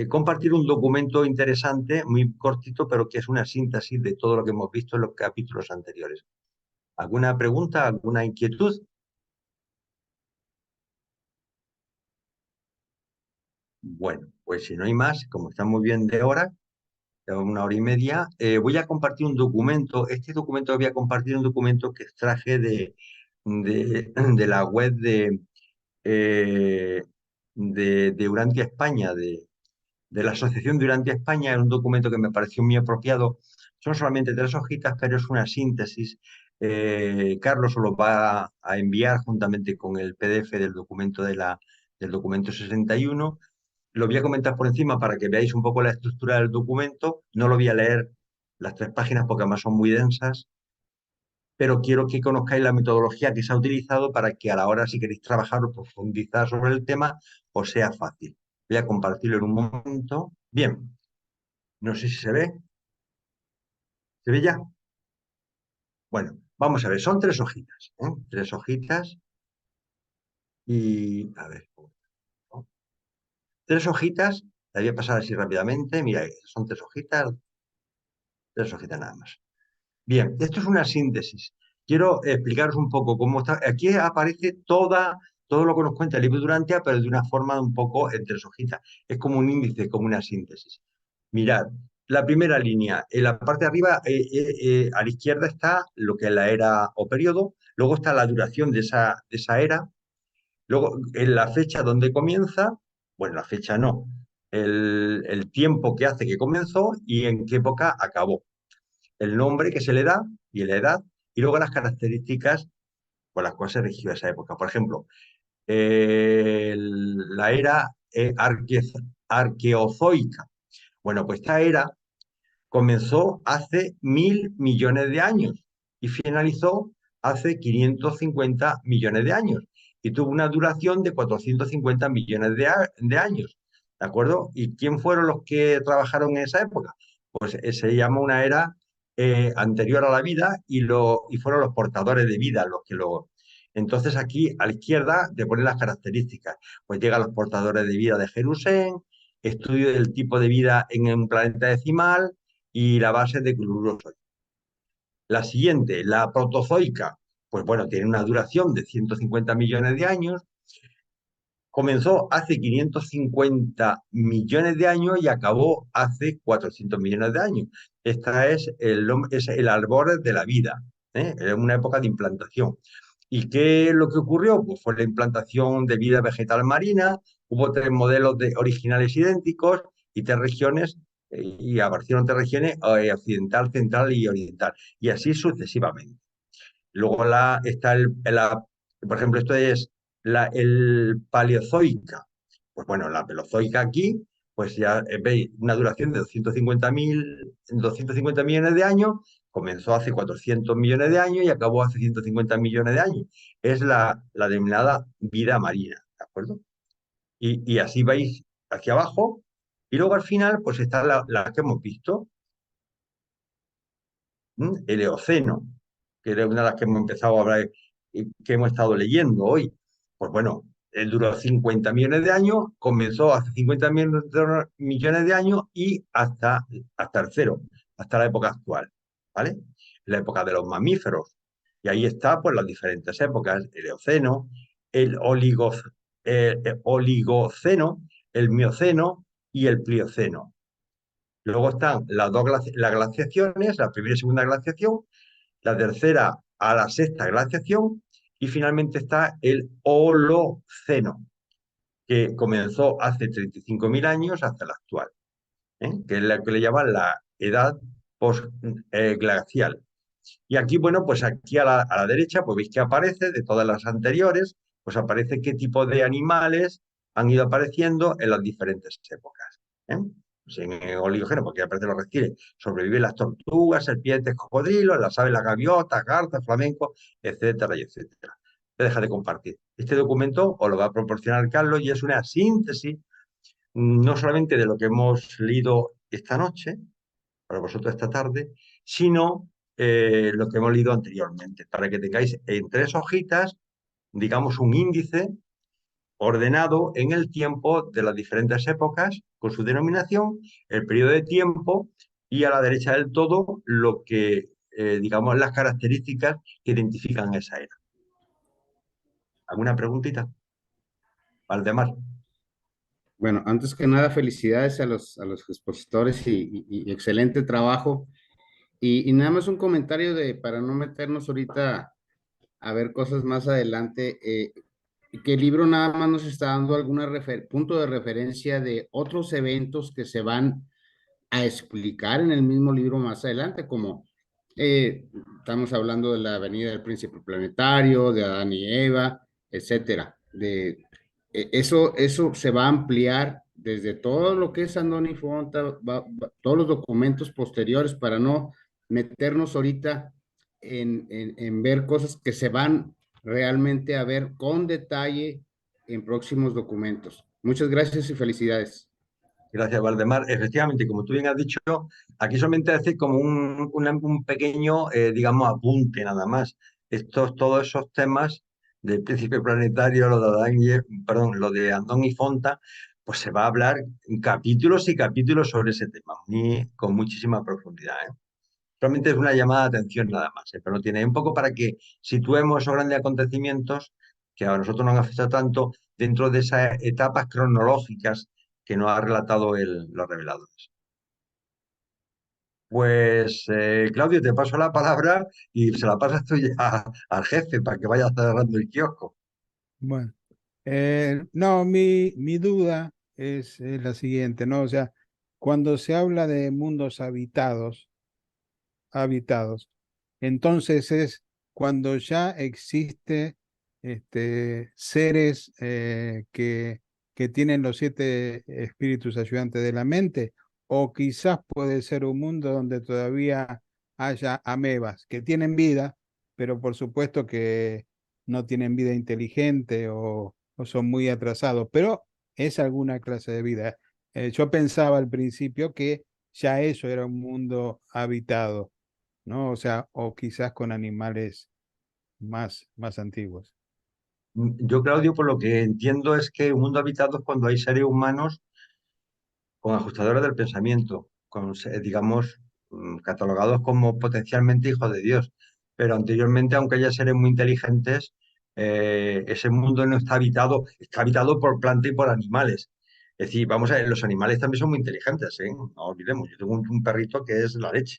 Speaker 3: compartir un documento interesante, muy cortito, pero que es una síntesis de todo lo que hemos visto en los capítulos anteriores. ¿Alguna pregunta, alguna inquietud? Bueno, pues si no hay más, como estamos bien de hora, 1 hora y media, voy a compartir un documento. Este documento voy a compartir un documento que extraje de la web de Urantia España, de la Asociación de Urantia España. Es un documento que me pareció muy apropiado. Son solamente 3 hojitas, pero es una síntesis. Carlos os lo va a enviar juntamente con el PDF del documento del documento 61. Lo voy a comentar por encima para que veáis un poco la estructura del documento. No lo voy a leer las 3 páginas porque además son muy densas, pero quiero que conozcáis la metodología que se ha utilizado para que a la hora, si queréis trabajar o profundizar sobre el tema, os sea fácil. Voy a compartirlo en un momento. Bien, no sé si se ve. ¿Se ve ya? Bueno, vamos a ver, son 3 hojitas, 3 hojitas y, a ver, 3 hojitas, la voy a pasar así rápidamente. Mira, son 3 hojitas nada más. Bien, esto es una síntesis. Quiero explicaros un poco cómo está. Aquí aparece todo lo que nos cuenta el libro de Urantia, pero de una forma un poco en 3 hojitas. Es como un índice, como una síntesis. Mirad, la primera línea, en la parte de arriba, a la izquierda está lo que es la era o periodo, luego está la duración de esa era, luego en la fecha donde comienza, bueno, la fecha no, el tiempo que hace que comenzó y en qué época acabó, el nombre que se le da y la edad, y luego las características por las cuales se rigió esa época. Por ejemplo, la era arqueozoica. Bueno, pues esta era comenzó hace 1.000 millones de años y finalizó hace 550 millones de años. y tuvo una duración de 450 millones de años, ¿de acuerdo? ¿Y quién fueron los que trabajaron en esa época? Pues se llama una era anterior a la vida y fueron los portadores de vida los que lo... Entonces aquí a la izquierda te ponen las características. Pues llegan los portadores de vida de Jerusalén, estudio del tipo de vida en un planeta decimal y la base de cloruro sódico. La siguiente, la protozoica, pues bueno, tiene una duración de 150 millones de años. Comenzó hace 550 millones de años y acabó hace 400 millones de años. Esta es el árbol de la vida, ¿eh? Es una época de implantación. ¿Y qué es lo que ocurrió? Pues fue la implantación de vida vegetal marina, hubo 3 modelos originales idénticos y 3 regiones, y aparecieron 3 regiones, occidental, central y oriental, y así sucesivamente. Luego está por ejemplo, esto es el paleozoica. Pues bueno, la paleozoica aquí, pues ya veis una duración de 250 millones de años, comenzó hace 400 millones de años y acabó hace 150 millones de años. Es la denominada vida marina, ¿de acuerdo? Y así vais hacia abajo, y luego al final, pues está la que hemos visto, el Eoceno, que era una de las que hemos empezado a hablar y que hemos estado leyendo hoy. Pues bueno, él duró 50 millones de años, comenzó hace 50 millones de años y hasta el cero, hasta la época actual, ¿vale? La época de los mamíferos. Y ahí está, pues, las diferentes épocas, el Eoceno, el Oligoceno, el Mioceno y el Plioceno. Luego están las glaciaciones, la primera y segunda glaciación, la tercera a la sexta glaciación, y finalmente está el Holoceno, que comenzó hace 35.000 años hasta la actual, que es la que le llaman la edad postglacial. Y aquí, bueno, pues aquí a la derecha, pues veis que aparece, de todas las anteriores, pues aparece qué tipo de animales han ido apareciendo en las diferentes épocas. Pues en el Oligoceno, porque aparecen los reptiles, sobreviven las tortugas, serpientes, cocodrilos, las aves, las gaviotas, garzas, flamencos, etcétera, y etcétera. Te deja de compartir. Este documento os lo va a proporcionar Carlos y es una síntesis no solamente de lo que hemos leído esta noche, para vosotros esta tarde, sino lo que hemos leído anteriormente, para que tengáis en 3 hojitas, digamos, un índice ordenado en el tiempo de las diferentes épocas, con su denominación, el periodo de tiempo y a la derecha del todo lo que, digamos, las características que identifican esa era. ¿Alguna preguntita? Valdemar.
Speaker 8: Bueno, antes que nada, felicidades a los expositores y excelente trabajo. Y nada más un comentario para no meternos ahorita a ver cosas más adelante, que el libro nada más nos está dando algún punto de referencia de otros eventos que se van a explicar en el mismo libro más adelante, como estamos hablando de la venida del príncipe planetario, de Adán y Eva, etcétera. Eso se va a ampliar desde todo lo que es Andoni Fonta, todos los documentos posteriores, para no meternos ahorita en ver cosas que se van realmente a ver con detalle en próximos documentos. Muchas gracias y felicidades.
Speaker 3: Gracias, Valdemar. Efectivamente, como tú bien has dicho, aquí solamente hace como un pequeño, digamos, apunte nada más. Todos esos temas del príncipe planetario, lo de Andón y Fonta, pues se va a hablar en capítulos y capítulos sobre ese tema, con muchísima profundidad, ¿eh? Realmente es una llamada de atención nada más, pero no tiene un poco para que situemos esos grandes acontecimientos que a nosotros nos han afectado tanto dentro de esas etapas cronológicas que nos ha relatado los reveladores. Pues, Claudio, te paso la palabra y se la pasas tú ya al jefe para que vaya cerrando el kiosco.
Speaker 1: Bueno, no, mi duda es la siguiente, ¿no? O sea, cuando se habla de mundos habitados, entonces es cuando ya existe seres que tienen los 7 espíritus ayudantes de la mente, o quizás puede ser un mundo donde todavía haya amebas que tienen vida, pero por supuesto que no tienen vida inteligente o son muy atrasados, pero es alguna clase de vida. Yo pensaba al principio que ya eso era un mundo habitado, ¿no? O sea, o quizás con animales más antiguos.
Speaker 3: Yo, Claudio, por lo que entiendo es que un mundo habitado es cuando hay seres humanos con ajustadores del pensamiento, digamos, catalogados como potencialmente hijos de Dios. Pero anteriormente, aunque haya seres muy inteligentes, ese mundo no está habitado por plantas y por animales. Es decir, vamos a ver, los animales también son muy inteligentes, ¿eh? No olvidemos, yo tengo un perrito que es la leche.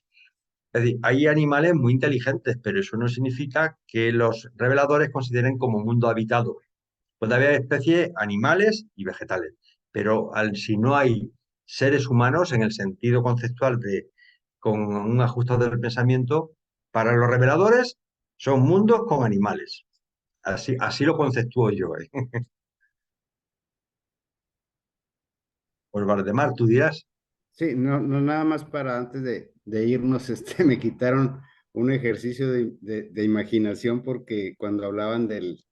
Speaker 3: Es decir, hay animales muy inteligentes, pero eso no significa que los reveladores consideren como mundo habitado. Puede haber especies animales y vegetales, pero si no hay seres humanos en el sentido conceptual de con un ajustado del pensamiento, para los reveladores son mundos con animales. Así lo conceptúo yo. Pues Valdemar, tú dirás.
Speaker 8: Sí, no nada más para antes de irnos, me quitaron un ejercicio de imaginación porque cuando hablaban del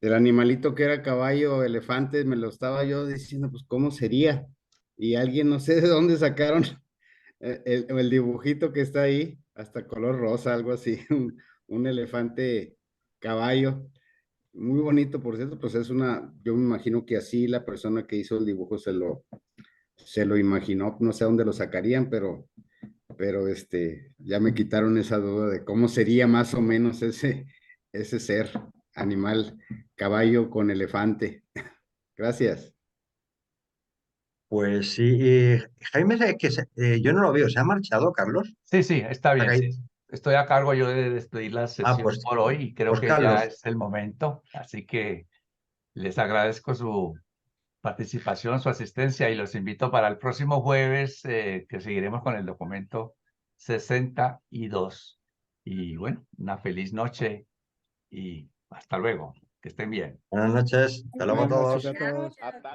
Speaker 8: animalito que era caballo o elefante, me lo estaba yo diciendo, pues, ¿cómo sería? Y alguien, no sé de dónde sacaron el dibujito que está ahí, hasta color rosa, algo así, un elefante caballo. Muy bonito, por cierto, pues yo me imagino que así la persona que hizo el dibujo se lo imaginó, no sé dónde lo sacarían, pero ya me quitaron esa duda de cómo sería más o menos ese ser, animal, caballo con elefante. Gracias.
Speaker 3: Pues sí, Jaime, es que yo no lo veo, ¿se ha marchado, Carlos?
Speaker 4: Sí, sí, está bien.
Speaker 3: Acá-
Speaker 4: Sí. Estoy a cargo yo de despedir la sesión
Speaker 3: pues,
Speaker 4: por hoy y creo
Speaker 3: pues
Speaker 4: que ya
Speaker 3: Carlos,
Speaker 4: es el momento. Así que les agradezco su participación, su asistencia y los invito para el próximo jueves que seguiremos con el documento 62. Y bueno, una feliz noche y hasta luego. Que estén bien.
Speaker 3: buenas noches, hasta luego a
Speaker 1: Buenas
Speaker 3: todos.
Speaker 1: noches a todos.
Speaker 6: Hasta luego.